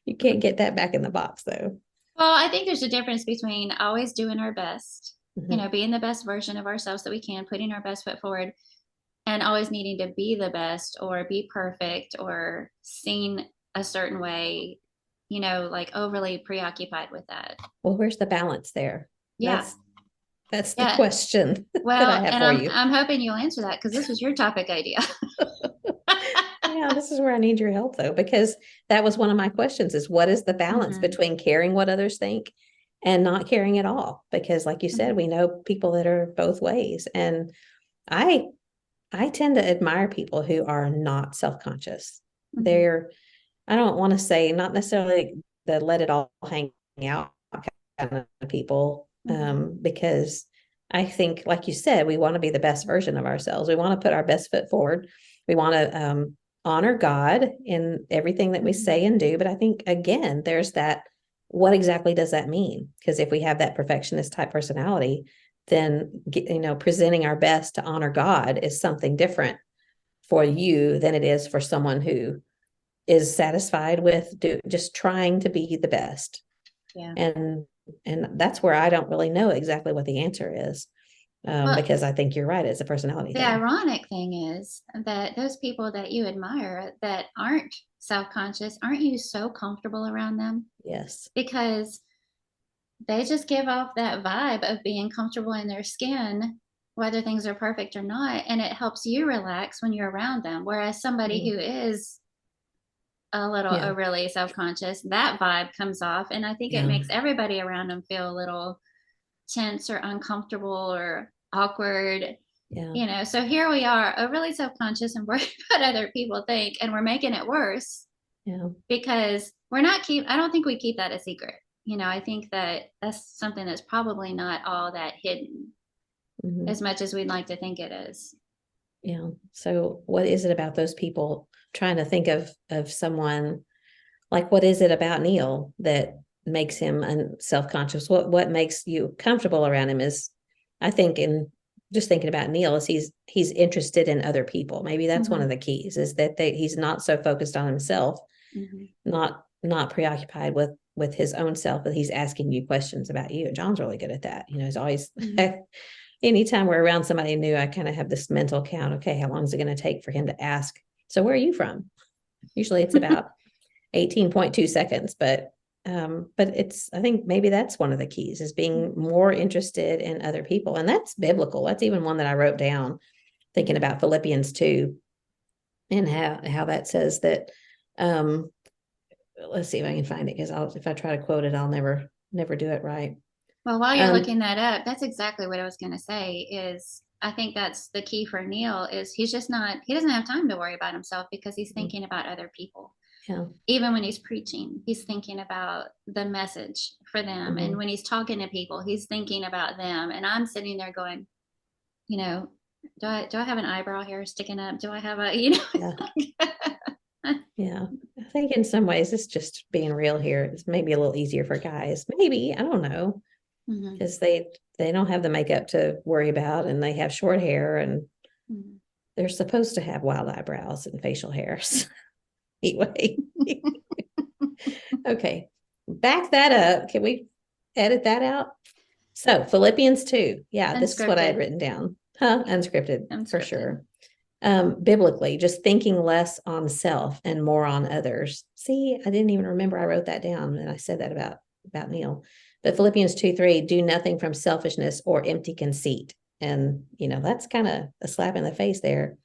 S1: you can't get that back in the box though.
S2: Well, I think there's a difference between always doing our best,
S1: Mm-hmm.
S2: being the best version of ourselves that we can, putting our best foot forward, and always needing to be the best or be perfect or seen a certain way, like overly preoccupied with that.
S1: Well, where's the balance there?
S2: Yeah.
S1: That's the
S2: Yeah.
S1: question that I
S2: Well,
S1: have
S2: and
S1: for
S2: I'm
S1: you.
S2: I'm hoping you'll answer that because this was your topic idea.
S1: Yeah, this is where I need your help though, because that was one of my questions is what is the balance
S2: Mhm.
S1: between caring what others think and not caring at all? Because like you said,
S2: Mhm.
S1: we know people that are both ways. And I I tend to admire people who are not self-conscious.
S2: Mhm.
S1: They're, I don't want to say not necessarily the let it all hang out kind of people,
S2: Mhm.
S1: because I think, like you said, we want to be the best version of ourselves. We want to put our best foot forward. We want to honor God in everything that we
S2: Mhm.
S1: say and do. But I think, again, there's that, what exactly does that mean? Because if we have that perfectionist type personality, then, presenting our best to honor God is something different for you than it is for someone who is satisfied with just trying to be the best.
S2: Yeah.
S1: And that's where I don't really know exactly what the answer is,
S2: Well,
S1: because I think you're right. It's a personality
S2: the
S1: thing.
S2: ironic thing is that those people that you admire that aren't self-conscious, aren't you so comfortable around them?
S1: Yes.
S2: Because they just give off that vibe of being comfortable in their skin, whether things are perfect or not. And it helps you relax when you're around them. Whereas somebody
S1: Mhm.
S2: who is a little
S1: Yeah.
S2: overly self-conscious, that vibe comes off. And I think it
S1: Yeah.
S2: makes everybody around them feel a little tense or uncomfortable or awkward.
S1: Yeah.
S2: So here we are overly self-conscious and worried about other people think, and we're making it worse
S1: Yeah.
S2: because we're not I don't think we keep that a secret. I think that that's something that's probably not all that hidden
S1: Hmm.
S2: as much as we'd like to think it is.
S1: Yeah. So what is it about those people, trying to think of someone, like what is it about Neil that makes him self-conscious? What makes you comfortable around him is, I think, in just thinking about Neil, is he's interested in other people. Maybe that's one
S2: Mm-hmm.
S1: of the keys, is that he's not so focused on himself,
S2: Mm-hmm.
S1: not preoccupied with his own self, but he's asking you questions about you. John's really good at that. He's always
S2: Mm-hmm.
S1: anytime we're around somebody new, I kind of have this mental count. Okay, how long is it going to take for him to ask, so where are you from? Usually it's about 18.2 seconds, but it's, I think maybe that's one of the keys, is being more interested in other people. And that's biblical. That's even one that I wrote down, thinking about Philippians 2, and how that says that, um let's see if I can find it, because if I try to quote it, I'll never do it right.
S2: Well, while you're
S1: um
S2: looking that up, that's exactly what I was going to say is I think that's the key for Neil is he doesn't have time to worry about himself because he's thinking about other people.
S1: yeah.
S2: Even when he's preaching, he's thinking about the message for them. And
S1: Hmm.
S2: when he's talking to people, he's thinking about them. And I'm sitting there going, you know, do I have an eyebrow hair sticking up? Do I have a,
S1: Yeah. Yeah. I think in some ways it's just being real here. It's maybe a little easier for guys. Maybe, I don't know,
S2: Mhm,
S1: because they don't have the makeup to worry about, and they have short hair, and
S2: mhm.
S1: they're supposed to have wild eyebrows and facial hairs. Anyway. Okay. Back that up. Can we edit that out? So Philippians 2. Yeah, this is what I had
S2: Unscripted.
S1: written down. Huh? Unscripted for
S2: Unscripted.
S1: sure. Biblically, just thinking less on self and more on others. See, I didn't even remember I wrote that down, and I said that about Neil. But Philippians 2:3, do nothing from selfishness or empty conceit. And that's kind of a slap in the face there,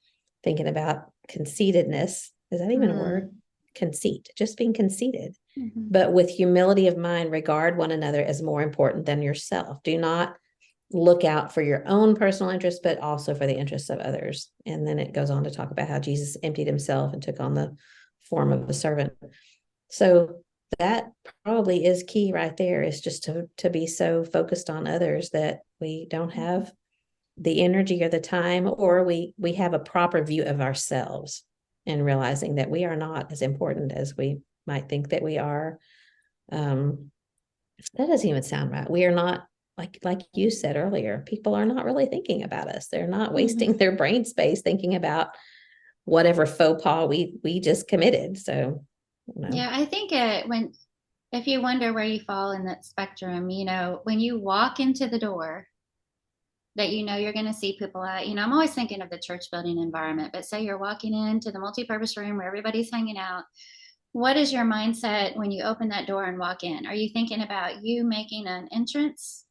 S1: thinking about conceitedness. Is that even a word?
S2: Mm.
S1: Conceit, just being conceited.
S2: Mhm.
S1: But with humility of mind, regard one another as more important than yourself. Do not look out for your own personal interests, but also for the interests of others. And then it goes on to talk about how Jesus emptied himself and took on the form of a servant. So that probably is key right there, is just to be so focused on others that we don't have the energy or the time, or we have a proper view of ourselves, and realizing that we are not as important as we might think that we are. Um, that doesn't even sound right. We are not, like you said earlier, people are not really thinking about us. They're not wasting their brain space thinking about whatever faux pas we just committed. So,
S2: Yeah, I think if you wonder where you fall in that spectrum, when you walk into the door that you're going to see people at, I'm always thinking of the church building environment, but say you're walking into the multi-purpose room where everybody's hanging out. What is your mindset when you open that door and walk in? Are you thinking about you making an entrance?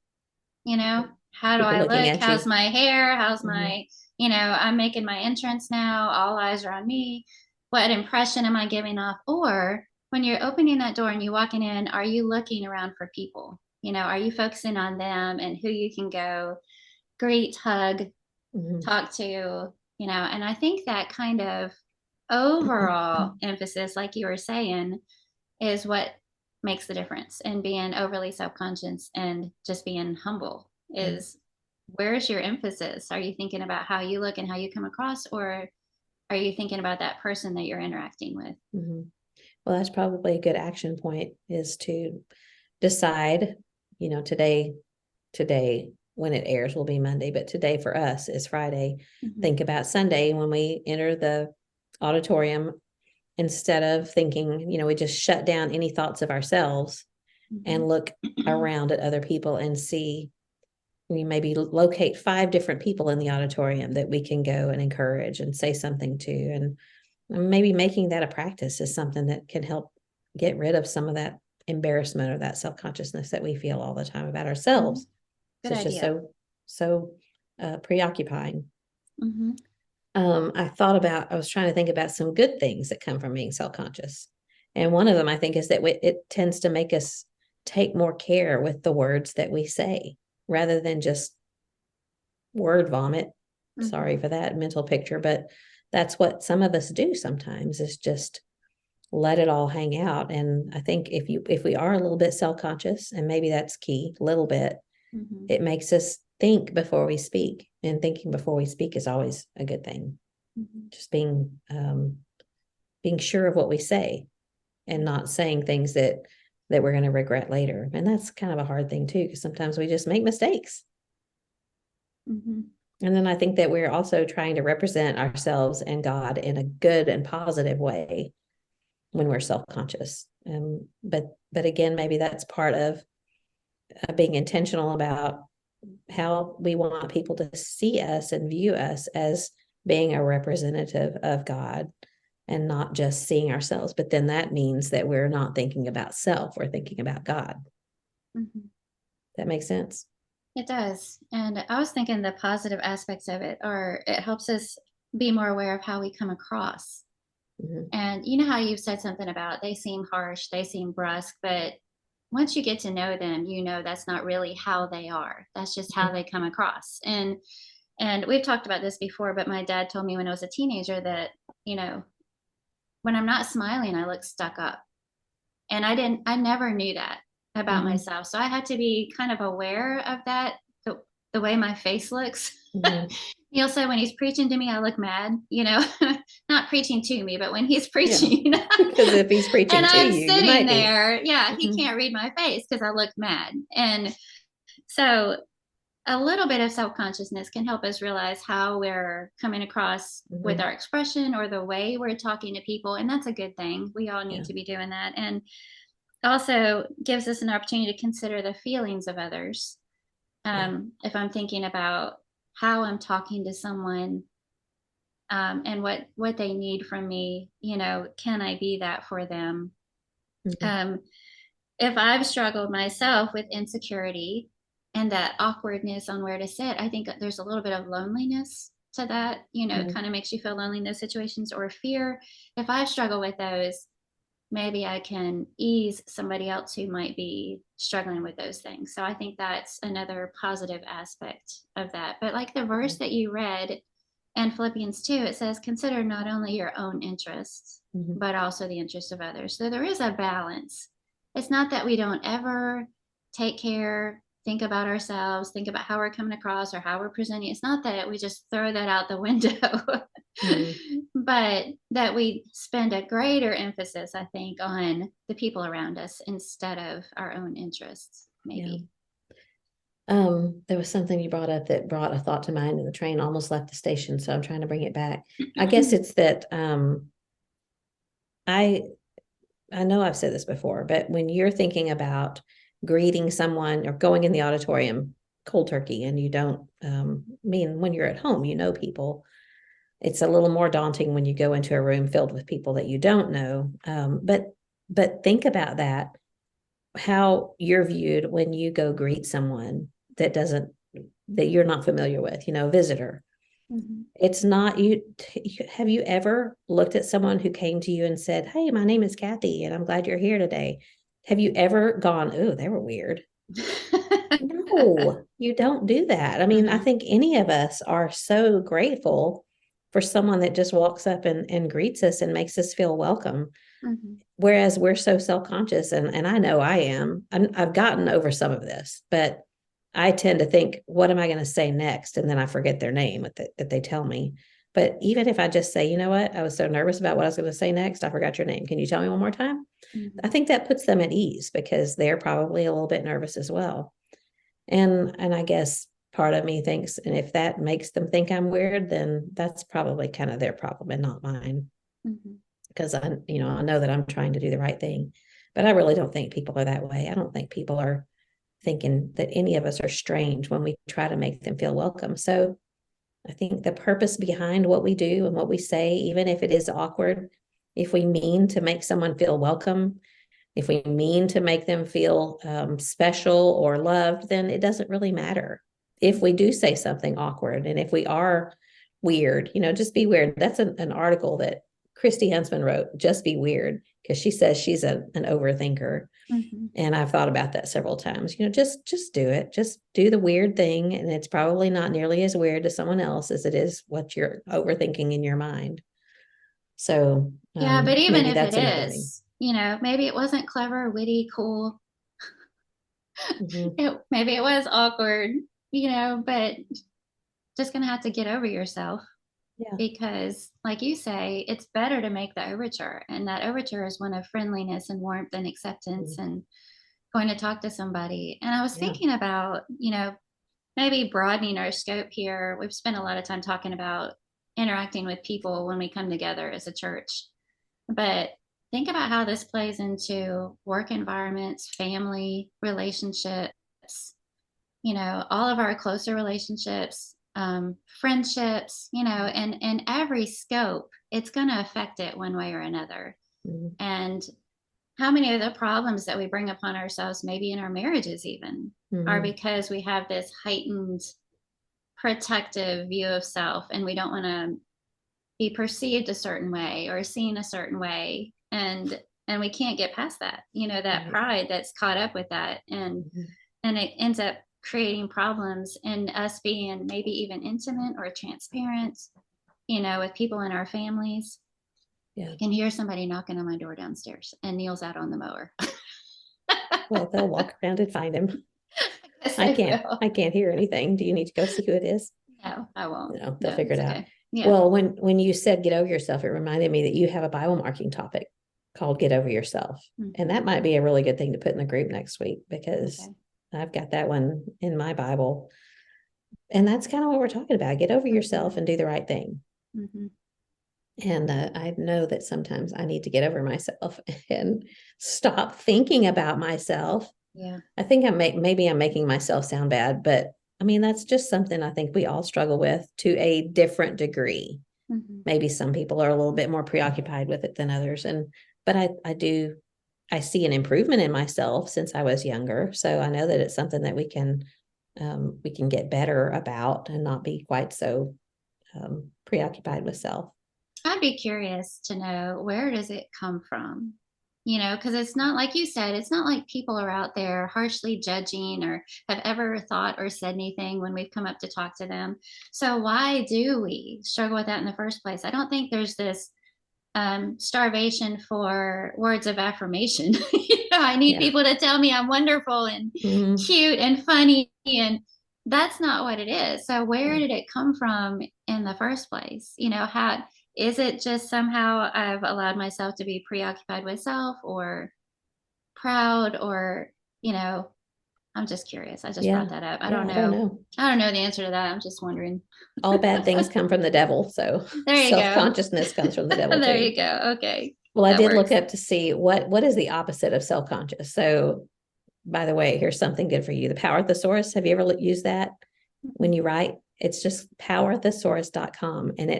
S2: How do
S1: people
S2: I
S1: looking
S2: look?
S1: at
S2: How's
S1: you.
S2: my hair? How's
S1: Mm-hmm.
S2: my, I'm making my entrance now. All eyes are on me. What impression am I giving off? Or when you're opening that door and you're walking in, are you looking around for people? Are you focusing on them and who you can go greet, hug,
S1: Mm-hmm.
S2: talk to, and I think that kind of overall emphasis, like you were saying, is what makes the difference. And being overly self-conscious and just being humble is, where's your emphasis? Are you thinking about how you look and how you come across, or are you thinking about that person that you're interacting with?
S1: Mm-hmm. Well, that's probably a good action point, is to decide, today when it airs will be Monday, but today for us is Friday.
S2: Mm-hmm.
S1: Think about Sunday when we enter the auditorium, instead of thinking, we just shut down any thoughts of ourselves and look around at other people and see, we maybe locate 5 different people in the auditorium that we can go and encourage and say something to. And maybe making that a practice is something that can help get rid of some of that embarrassment or that self-consciousness that we feel all the time about
S2: Mm-hmm.
S1: ourselves.
S2: Good
S1: So it's just
S2: idea.
S1: so preoccupying.
S2: Mm-hmm.
S1: I was trying to think about some good things that come from being self-conscious. And one of them, I think, is that it tends to make us take more care with the words that we say rather than just word vomit.
S2: Mm-hmm.
S1: Sorry for that mental picture, but that's what some of us do sometimes, is just let it all hang out. And I think if we are a little bit self-conscious, and maybe that's key, a little bit,
S2: Mm-hmm.
S1: it makes us think before we speak. And thinking before we speak is always a good thing.
S2: Mm-hmm.
S1: Just being sure of what we say and not saying things that we're going to regret later. And that's kind of a hard thing too, because sometimes we just make mistakes.
S2: Mm-hmm.
S1: And then I think that we're also trying to represent ourselves and God in a good and positive way when we're self-conscious. But again, maybe that's part of being intentional about how we want people to see us and view us as being a representative of God and not just seeing ourselves. But then that means that we're not thinking about self, we're thinking about God.
S2: Mm-hmm.
S1: That makes sense.
S2: It does. And I was thinking the positive aspects of it are it helps us be more aware of how we come across.
S1: Mm-hmm.
S2: And you know how you've said something about they seem harsh, they seem brusque, but once you get to know them, that's not really how they are. That's just how they come across. And we've talked about this before, but my dad told me when I was a teenager that, you know, when I'm not smiling, I look stuck up. And I never knew that about
S1: Mm-hmm.
S2: myself. So I had to be kind of aware of that, the way my face looks.
S1: Mm-hmm.
S2: Neil said when he's preaching to me, I look mad, not preaching to me, but when he's
S1: Yeah.
S2: preaching
S1: Because if he's
S2: and
S1: preaching to
S2: I'm
S1: you, you
S2: sitting
S1: might be.
S2: there, yeah, he
S1: Mm-hmm.
S2: can't read my face because I look mad. And so a little bit of self-consciousness can help us realize how we're coming across with
S1: Mm-hmm.
S2: our expression or the way we're talking to people. And that's a good thing. We all need
S1: Yeah.
S2: to be doing that. And also gives us an opportunity to consider the feelings of others.
S1: Yeah.
S2: If I'm thinking about how I'm talking to someone, and what they need from me, can I be that for them?
S1: Mm-hmm.
S2: Um, if I've struggled myself with insecurity and that awkwardness on where to sit, I think there's a little bit of loneliness to that. It
S1: Mm-hmm.
S2: kind of makes you feel lonely in those situations, or fear. If I struggle with those, maybe I can ease somebody else who might be struggling with those things. So I think that's another positive aspect of that. But like the verse that you read in Philippians 2, it says, consider not only your own interests,
S1: Mm-hmm.
S2: but also the interests of others. So there is a balance. It's not that we don't ever take care, think about ourselves, think about how we're coming across or how we're presenting. It's not that we just throw that out the window.
S1: Mm-hmm.
S2: But that we spend a greater emphasis, I think, on the people around us instead of our own interests,
S1: Yeah.
S2: maybe.
S1: There was something you brought up that brought a thought to mind, and the train almost left the station, so I'm trying to bring it back. I guess it's that I I know I've said this before, but when you're thinking about greeting someone or going in the auditorium cold turkey, and you don't mean when you're at home, you know people, it's a little more daunting when you go into a room filled with people that you don't know. But think about that, how you're viewed when you go greet someone that doesn't that you're not familiar with, visitor.
S2: Mhm.
S1: It's not you. Have you ever looked at someone who came to you and said, "Hey, my name is Kathy, and I'm glad you're here today"? Have you ever gone, "Oh, they were weird"? No, you don't do that. I mean, I
S2: Mhm.
S1: think any of us are so grateful for someone that just walks up and greets us and makes us feel welcome.
S2: Mhm.
S1: Whereas we're so self-conscious, and I know I am. I've gotten over some of this, but I tend to think, what am I going to say next? And then I forget their name that they tell me. But even if I just say, you know what, I was so nervous about what I was going to say next, I forgot your name. Can you tell me one more time? I
S2: Mhm.
S1: think that puts them at ease because they're probably a little bit nervous as well. And I guess part of me thinks, and if that makes them think I'm weird, then that's probably kind of their problem and not mine.
S2: Mhm.
S1: Because I know that I'm trying to do the right thing. But I really don't think people are that way. I don't think people are thinking that any of us are strange when we try to make them feel welcome. So I think the purpose behind what we do and what we say, even if it is awkward, if we mean to make someone feel welcome, if we mean to make them feel special or loved, then it doesn't really matter. If we do say something awkward, and if we are weird, just be weird. That's an article that Christy Huntsman wrote, Just Be Weird, because she says she's an overthinker.
S2: Mhm.
S1: And I've thought about that several times. Just do it. Just do the weird thing. And it's probably not nearly as weird to someone else as it is what you're overthinking in your mind. So
S2: Yeah, but even
S1: maybe
S2: if it
S1: that's another thing.
S2: is, maybe it wasn't clever, witty, cool.
S1: Mm-hmm.
S2: Maybe it was awkward, but just gonna have to get over yourself
S1: Yeah.
S2: because, like you say, it's better to make the overture, and that overture is one of friendliness and warmth and acceptance
S1: Mm-hmm.
S2: and going to talk to somebody. And I was
S1: Yeah.
S2: thinking about, maybe broadening our scope here. We've spent a lot of time talking about interacting with people when we come together as a church, but think about how this plays into work environments, family relationships, all of our closer relationships, friendships, and in every scope, it's going to affect it one way or another.
S1: Mm-hmm.
S2: And how many of the problems that we bring upon ourselves, maybe in our marriages even, are
S1: Mm-hmm.
S2: because we have this heightened protective view of self and we don't want to be perceived a certain way or seen a certain way, and we can't get past that, that
S1: Right.
S2: pride that's caught up with that, and
S1: Mm-hmm.
S2: it ends up creating problems in us being maybe even intimate or transparent, with people in our families.
S1: Yeah.
S2: I can hear somebody knocking on my door downstairs, and Neil's out on the mower.
S1: Well, they'll walk around and find him.
S2: Yes,
S1: I
S2: I
S1: can't.
S2: will.
S1: I can't hear anything. Do you need to go see who it is?
S2: No, I won't.
S1: No, they'll
S2: No,
S1: figure
S2: it's
S1: it out.
S2: okay. Yeah.
S1: Well, when you said get over yourself, it reminded me that you have a Bible marking topic called Get Over Yourself. And
S2: Mm-hmm.
S1: that might be a really good thing to put in the group next week because
S2: Okay.
S1: I've got that one in my Bible. And that's kind of what we're talking about. Get over
S2: Mm-hmm.
S1: yourself and do the right thing.
S2: Mm-hmm.
S1: And I know that sometimes I need to get over myself and stop thinking about myself.
S2: Yeah.
S1: I think maybe I'm making myself sound bad, but I mean, that's just something I think we all struggle with to a different degree.
S2: Mm-hmm.
S1: Maybe some people are a little bit more preoccupied with it than others. But I see an improvement in myself since I was younger. So I know that it's something that we can get better about and not be quite so preoccupied with self.
S2: I'd be curious to know, where does it come from? Because it's not like you said, it's not like people are out there harshly judging or have ever thought or said anything when we've come up to talk to them. So why do we struggle with that in the first place? I don't think there's this starvation for words of affirmation. I need
S1: Yeah.
S2: people to tell me I'm wonderful and
S1: Mm-hmm.
S2: cute and funny, and that's not what it is. So where
S1: Yeah.
S2: did it come from in the first place? How is it just somehow I've allowed myself to be preoccupied with self or proud or, you know, I'm just curious. I just brought
S1: Yeah.
S2: that up. I
S1: Yeah.
S2: don't
S1: I don't
S2: know.
S1: know.
S2: I don't know the answer to that. I'm just wondering.
S1: All bad things come from the devil. So
S2: There you go.
S1: self-consciousness comes from the devil
S2: There
S1: too.
S2: you go. Okay.
S1: Well, I
S2: That
S1: did look
S2: works.
S1: up to see what is the opposite of self-conscious. So, by the way, here's something good for you. The Power Thesaurus. Have you ever used that when
S2: Mhm.
S1: you write? It's just powerthesaurus.com and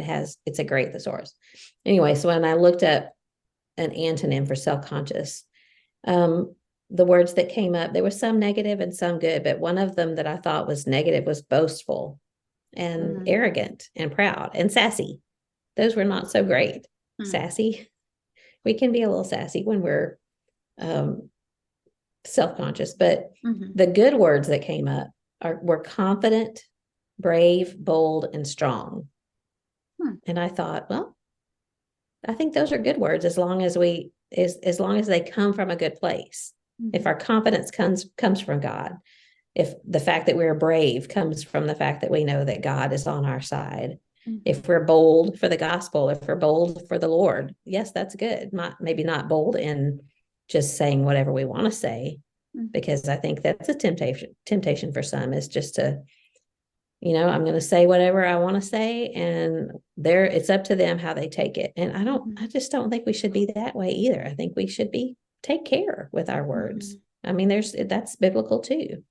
S1: it's a great thesaurus. Anyway, so when I looked up an antonym for self-conscious, um, the words that came up, there was some negative and some good, but one of them that I thought was negative was boastful and
S2: Mhm.
S1: arrogant and proud and sassy. Those were not so great.
S2: Mhm.
S1: Sassy. We can be a little sassy when we're um, self-conscious, but
S2: Mhm.
S1: the good words that came up were confident, brave, bold, and strong.
S2: Hmm.
S1: And I thought, well, I think those are good words as long as as long as they come from a good place. If
S2: Mhm.
S1: our confidence comes from God, if the fact that we're brave comes from the fact that we know that God is on our side,
S2: Mhm.
S1: if we're bold for the gospel, if we're bold for the Lord, yes, that's good. Not maybe not bold in just saying whatever we want to say,
S2: Mhm.
S1: because I think that's a temptation for some is just to, I'm going to say whatever I want to say, and it's up to them how they take it. And
S2: Mhm.
S1: I just don't think we should be that way either. I think we should take care with our words.
S2: Mhm.
S1: I mean, that's biblical too.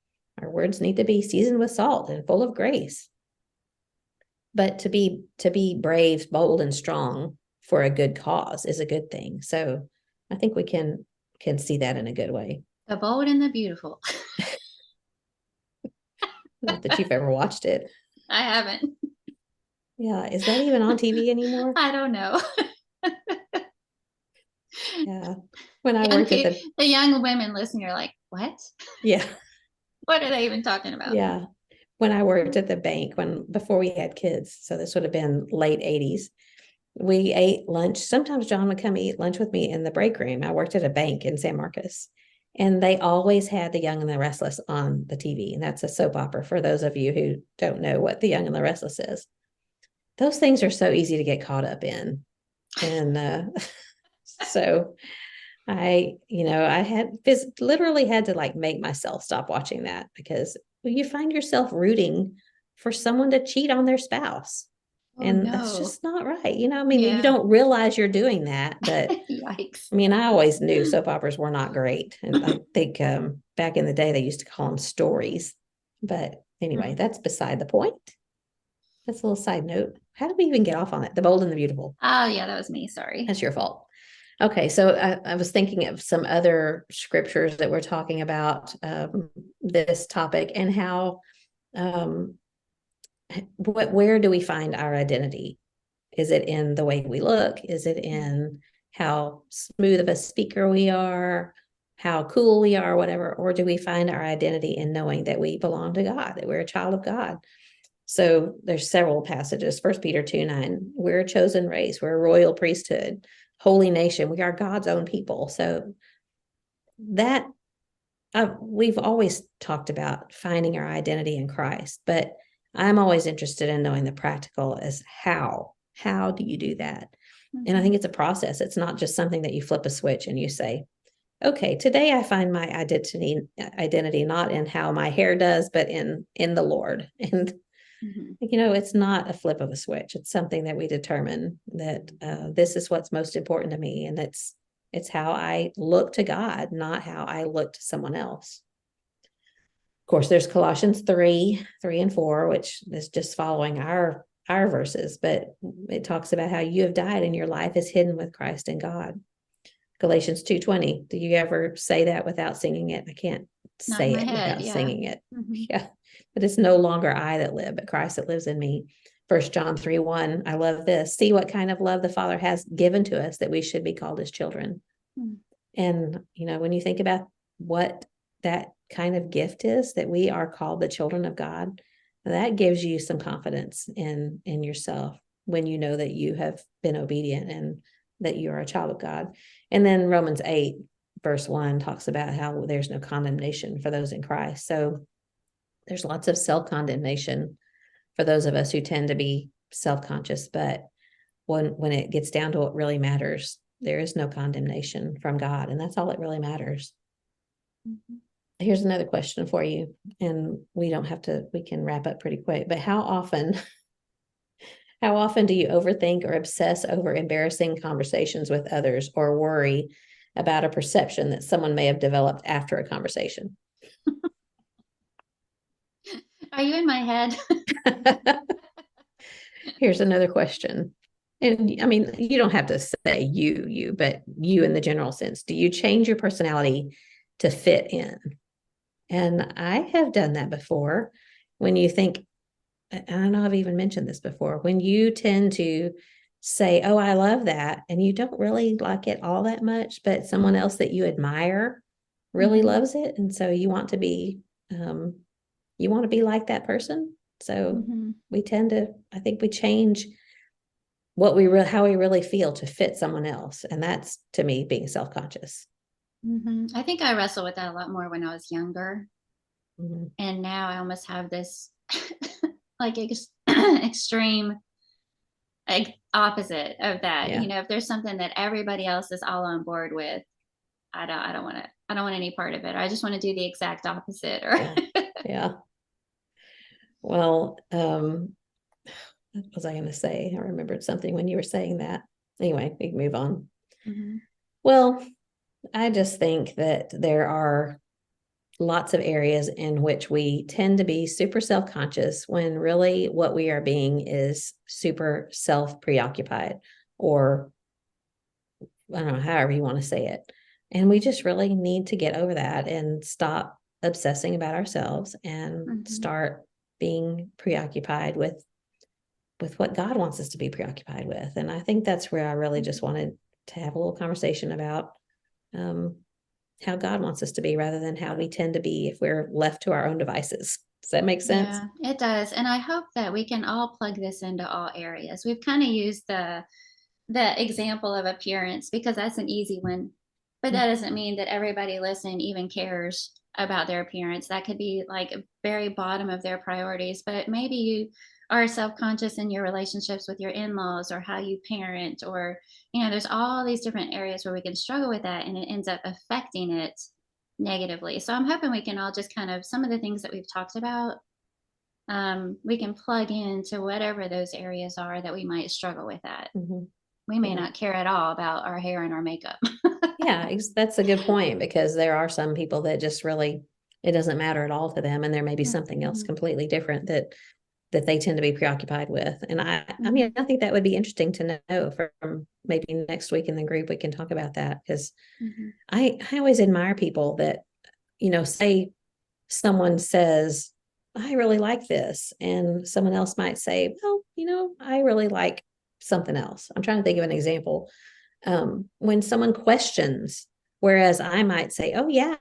S1: Our words need to be seasoned with salt and full of grace. But to be brave, bold, and strong for a good cause is a good thing. So I think we can see that in a good way.
S2: The bold and the beautiful.
S1: Not that you've ever watched it.
S2: I haven't.
S1: Yeah, is that even on TV anymore?
S2: I don't know.
S1: Yeah. When I
S2: Young
S1: worked at
S2: people,
S1: the
S2: the young women listening are like, "What?
S1: Yeah,
S2: What are they even talking about?"
S1: yeah. When I worked at the bank before we had kids, so this would have been late 80s. We ate lunch. Sometimes John would come eat lunch with me in the break room. I worked at a bank in San Marcos, and they always had The Young and the Restless on the TV. And that's a soap opera for those of you who don't know what The Young and the Restless is. Those things are so easy to get caught up in. And so I literally had to like make myself stop watching that because you find yourself rooting for someone to cheat on their spouse.
S2: Oh
S1: And that's
S2: no.
S1: just not right. I mean, you
S2: Yeah.
S1: don't realize you're doing that, but
S2: Yikes.
S1: I mean, I always knew soap operas were not great. And I think back in the day, they used to call them stories. But anyway,
S2: Mhm.
S1: that's beside the point. That's a little side note. How did we even get off on it? The Bold and the Beautiful.
S2: Oh yeah, that was me. Sorry.
S1: That's your fault. Okay, so I was thinking of some other scriptures that were talking about this topic and how um, where do we find our identity? Is it in the way we look? Is it
S2: Mhm.
S1: in how smooth of a speaker we are, how cool we are, whatever? Or do we find our identity in knowing that we belong to God, that we're a child of God? So there's several passages. 1 Peter 2:9, we're a chosen race, we're a royal priesthood, holy nation, we are God's own people. So that we've always talked about finding our identity in Christ, but I'm always interested in knowing the practical as how do you do that? And I
S2: Mhm.
S1: think it's a process. It's not just something that you flip a switch and you say, okay, today I find my identity not in how my hair does, but in the Lord. And
S2: Mhm.
S1: it's not a flip of a switch. It's something that we determine that this is what's most important to me, and it's how I look to God, not how I look to someone else. Of course, there's Colossians 3:3 and 4, which is just following our verses, but it talks about how you have died and your life is hidden with Christ in God. Galatians 2:20. Do you ever say that without singing it? I can't
S2: Not in
S1: say
S2: my
S1: it
S2: head.
S1: without
S2: Yeah.
S1: singing it.
S2: Mhm.
S1: Yeah. But it's no longer I that live, but Christ that lives in me. 1 John 3:1. I love this. See what kind of love the Father has given to us that we should be called his children.
S2: Mhm.
S1: And, when you think about what that kind of gift is, that we are called the children of God, that gives you some confidence in yourself when you know that you have been obedient and that you are a child of God. And then Romans 8:1 talks about how there's no condemnation for those in Christ. So there's lots of self-condemnation for those of us who tend to be self-conscious, but when it gets down to what really matters, there is no condemnation from God, and that's all that really matters.
S2: Mhm.
S1: Here's another question for you, and we can wrap up pretty quick, but how often do you overthink or obsess over embarrassing conversations with others, or worry about a perception that someone may have developed after a conversation?
S2: Are you in my head?
S1: Here's another question. And I mean, you don't have to say but you in the general sense. Do you change your personality to fit in? And I have done that before. When you think, I know I've even mentioned this before, when you tend to say, oh, I love that, and you don't really like it all that much, but someone else that you admire really
S2: Mhm.
S1: loves it. And so you want to be like that person. So
S2: Mhm.
S1: I think we change how we really feel to fit someone else. And that's, to me, being self-conscious.
S2: Mhm. I think I wrestled with that a lot more when I was younger,
S1: Mhm.
S2: and now I almost have this like extreme opposite of that.
S1: Yeah.
S2: If there's something that everybody else is all on board with, I don't want any part of it. I just want to do the exact opposite. Or
S1: Yeah. Yeah. Well, what was I going to say? I remembered something when you were saying that. Anyway, we can move on.
S2: Mhm.
S1: Well, I just think that there are lots of areas in which we tend to be super self-conscious when really what we are being is super self-preoccupied, or I don't know, however you want to say it. And we just really need to get over that and stop obsessing about ourselves and
S2: Mhm.
S1: start being preoccupied with what God wants us to be preoccupied with. And I think that's where I really just
S2: Mhm.
S1: wanted to have a little conversation about um, how God wants us to be rather than how we tend to be if we're left to our own devices. Does that make sense?
S2: Yeah, it does. And I hope that we can all plug this into all areas. We've kind of used the example of appearance because that's an easy one. But that doesn't mean that everybody listening even cares about their appearance. That could be like a very bottom of their priorities. But maybe you are self-conscious in your relationships with your in-laws or how you parent, or there's all these different areas where we can struggle with that and it ends up affecting it negatively. So I'm hoping we can all just kind of, some of the things that we've talked about, we can plug into whatever those areas are that we might struggle with that.
S1: Mm-hmm.
S2: We may
S1: Yeah.
S2: not care at all about our hair and our makeup.
S1: Yeah, that's a good point, because there are some people that just really, it doesn't matter at all to them. And there may be something else
S2: Mhm.
S1: completely different that they tend to be preoccupied with. And I mean,
S2: Mhm.
S1: I think that would be interesting to know from maybe next week in the group, we can talk about that, because
S2: Mhm.
S1: I always admire people that, say someone says, I really like this. And someone else might say, well, I really like something else. I'm trying to think of an example. When someone questions, whereas I might say, oh, yeah,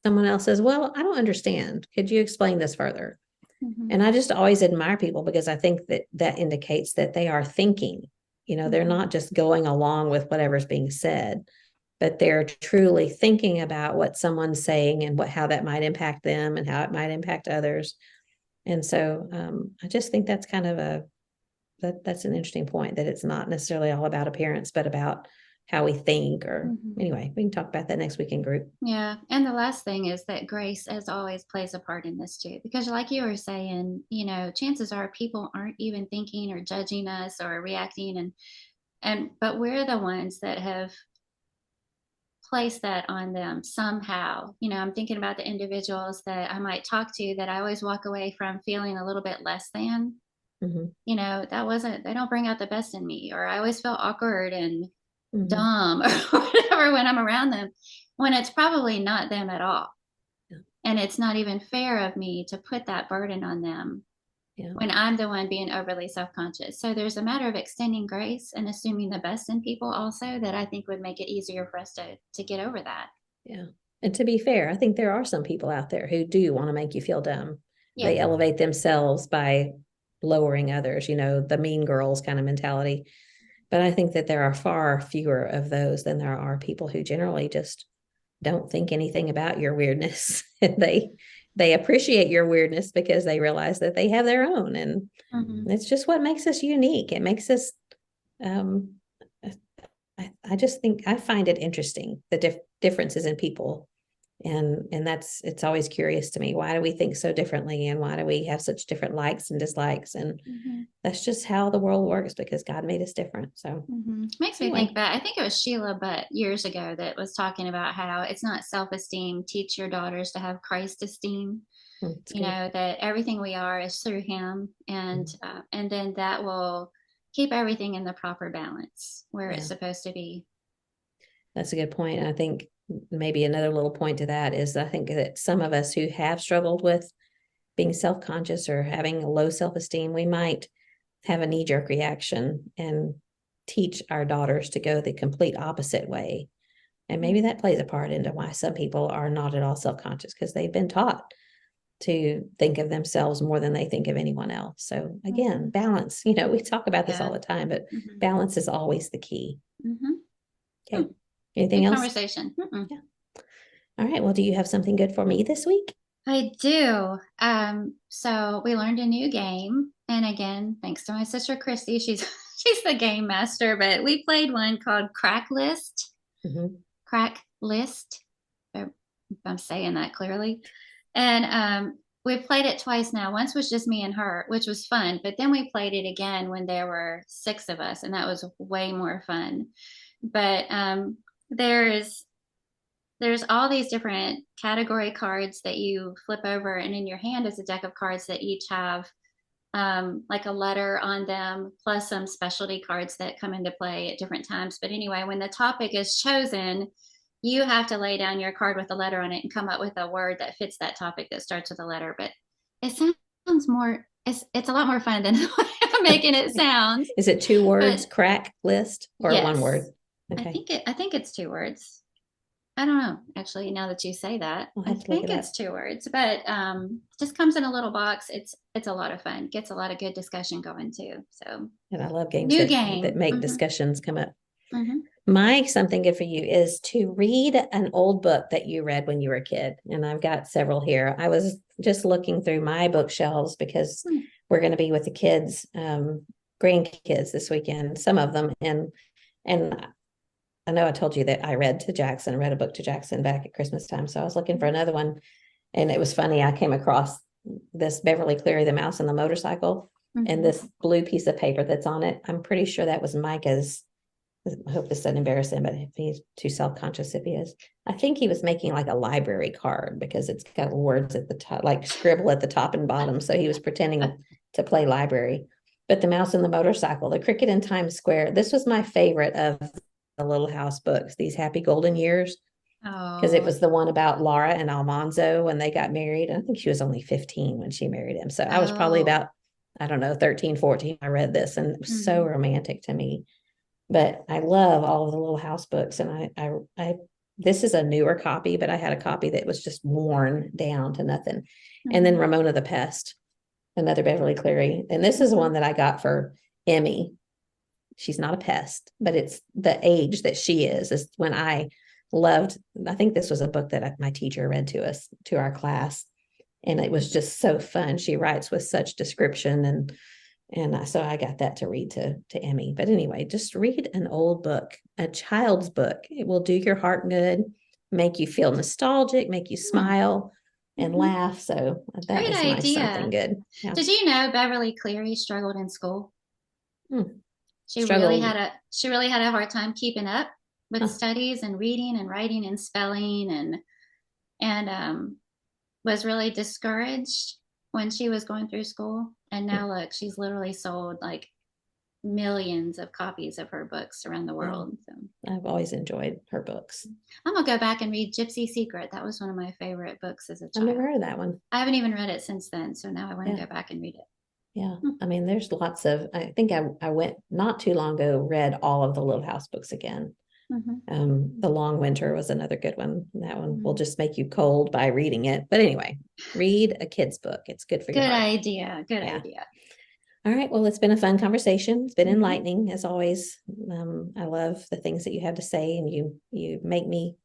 S1: someone else says, well, I don't understand. Could you explain this further?
S2: Mhm.
S1: And I just always admire people, because I think that indicates that they are thinking, they're
S2: Mhm.
S1: not just going along with whatever's being said, but they're truly thinking about what someone's saying and how that might impact them and how it might impact others. And so I just think that's kind of that's an interesting point, that it's not necessarily all about appearance, but about how we think. Or
S2: Mhm.
S1: anyway, we can talk about that next week in group.
S2: Yeah, and the last thing is that grace, as always, plays a part in this too. Because, like you were saying, chances are people aren't even thinking or judging us or reacting, but we're the ones that have place that on them somehow. I'm thinking about the individuals that I might talk to that I always walk away from feeling a little bit less than.
S1: Hmm.
S2: That wasn't, they don't bring out the best in me, or I always feel awkward and
S1: Hmm.
S2: dumb or whatever when I'm around them, when it's probably not them at all.
S1: Yeah.
S2: And it's not even fair of me to put that burden on them
S1: Yeah.
S2: when I'm the one being overly self conscious. So there's a matter of extending grace and assuming the best in people also that I think would make it easier for us to get over that.
S1: Yeah. And to be fair, I think there are some people out there who do want to make you feel dumb.
S2: Yeah.
S1: They elevate themselves by lowering others, the mean girls kind of mentality. But I think that there are far fewer of those than there are people who generally just don't think anything about your weirdness. And they appreciate your weirdness because they realize that they have their own. And
S2: Hmm.
S1: it's just what makes us unique. It makes us I just think I find it interesting, the differences in people. And it's always curious to me. Why do we think so differently? And why do we have such different likes and dislikes? And that's just how the world works, because God made us different. So
S2: makes me think about, I think it was Sheila Butt years ago that was talking about how it's not self-esteem. Teach your daughters to have Christ esteem. You know, that everything we are is through him, and then that will keep everything in the proper balance where it's supposed to be.
S1: That's a good point. And I think maybe another little point to that is, I think that some of us who have struggled with being self-conscious or having a low self-esteem, we might have a knee-jerk reaction and teach our daughters to go the complete opposite way. And maybe that plays a part into why some people are not at all self-conscious, because they've been taught to think of themselves more than they think of anyone else. So again, balance, we talk about this all the time, but balance is always the key. Okay. Anything else?
S2: Conversation.
S1: Yeah. All right. Well, do you have something good for me this week?
S2: I do. So we learned a new game, and again, thanks to my sister Christy, she's the game master. But we played one called Crack List. Crack List. If I'm saying that clearly. And we played it twice now. Once was just me and her, which was fun. But then we played it again when there were 6 of us, and that was way more fun. But there's all these different category cards that you flip over, and in your hand is a deck of cards that each have like a letter on them, plus some specialty cards that come into play at different times. But anyway, when the topic is chosen, you have to lay down your card with a letter on it and come up with a word that fits that topic that starts with a letter. But it sounds more, it's a lot more fun than I'm making it sound.
S1: Is it 2 words, crack list, or
S2: yes,
S1: 1 word?
S2: Okay. I think it's 2 words. I don't know, actually, now that you say that. I think it's 2 words, but just comes in a little box. It's a lot of fun. Gets a lot of good discussion going too. So,
S1: and I love games that make discussions come up. My something good for you is to read an old book that you read when you were a kid. And I've got several here. I was just looking through my bookshelves because we're going to be with the kids, grandkids this weekend, some of them. And I know I told you that I read a book to Jackson back at Christmas time. So I was looking for another one. And it was funny. I came across this Beverly Cleary, The Mouse and the Motorcycle, and this blue piece of paper that's on it. I'm pretty sure that was Micah's. I hope this doesn't embarrass him, but if he's too self-conscious, if he is, I think he was making like a library card, because it's got words at the top, like scribble at the top and bottom. So he was pretending to play library. But The Mouse and the Motorcycle, The Cricket in Times Square, this was my favorite of the Little House books, these Happy Golden Years, because it was the one about Laura and Almanzo when they got married. I think she was only 15 when she married him. So I was probably about, I don't know, 13, 14. I read this, and it was so romantic to me. But I love all of the Little House books. And I this is a newer copy, but I had a copy that was just worn down to nothing. And then Ramona the Pest, another Beverly Cleary. And this is one that I got for Emmy. She's not a pest, but it's the age that she is when I think this was a book that my teacher read to our class. And it was just so fun. She writes with such description, and so I got that to read to Emmy. But anyway, just read an old book, a child's book. It will do your heart good, make you feel nostalgic, make you smile and laugh. So that
S2: Great
S1: was
S2: idea.
S1: something good. Yeah.
S2: Did you know Beverly Cleary struggled in school? She
S1: Struggled.
S2: really had a hard time keeping up with studies and reading and writing and spelling, and was really discouraged when she was going through school. And now look, she's literally sold like millions of copies of her books around the world. So
S1: I've always enjoyed her books.
S2: I'm gonna go back and read Gypsy Secret. That was one of my favorite books as a child.
S1: I've never heard of that one.
S2: I haven't even read it since then, so now I want to go back and read it.
S1: Yeah. I mean, there's lots of, I think I went not too long ago, read all of the Little House books again. The Long Winter was another good one. That one will just make you cold by reading it. But anyway, read a kid's book. It's good for your heart.
S2: Good idea.
S1: All right. Well, it's been a fun conversation. It's been enlightening as always. I love the things that you have to say, and you make me,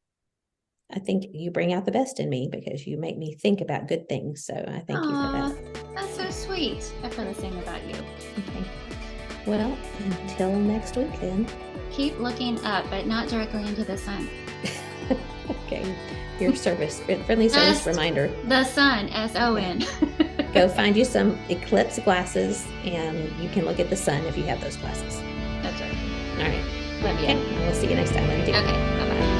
S1: I think you bring out the best in me, because you make me think about good things. So I thank you for that.
S2: That's so sweet. I feel the same about you.
S1: Okay. Well, until next week then.
S2: Keep looking up, but not directly into the sun.
S1: Okay. Your friendly service reminder.
S2: The sun, S-O-N.
S1: Go find you some eclipse glasses, and you can look at the sun if you have those glasses.
S2: That's right.
S1: All right.
S2: Love you.
S1: Okay. We'll see you next time. Love you too.
S2: Okay, bye-bye.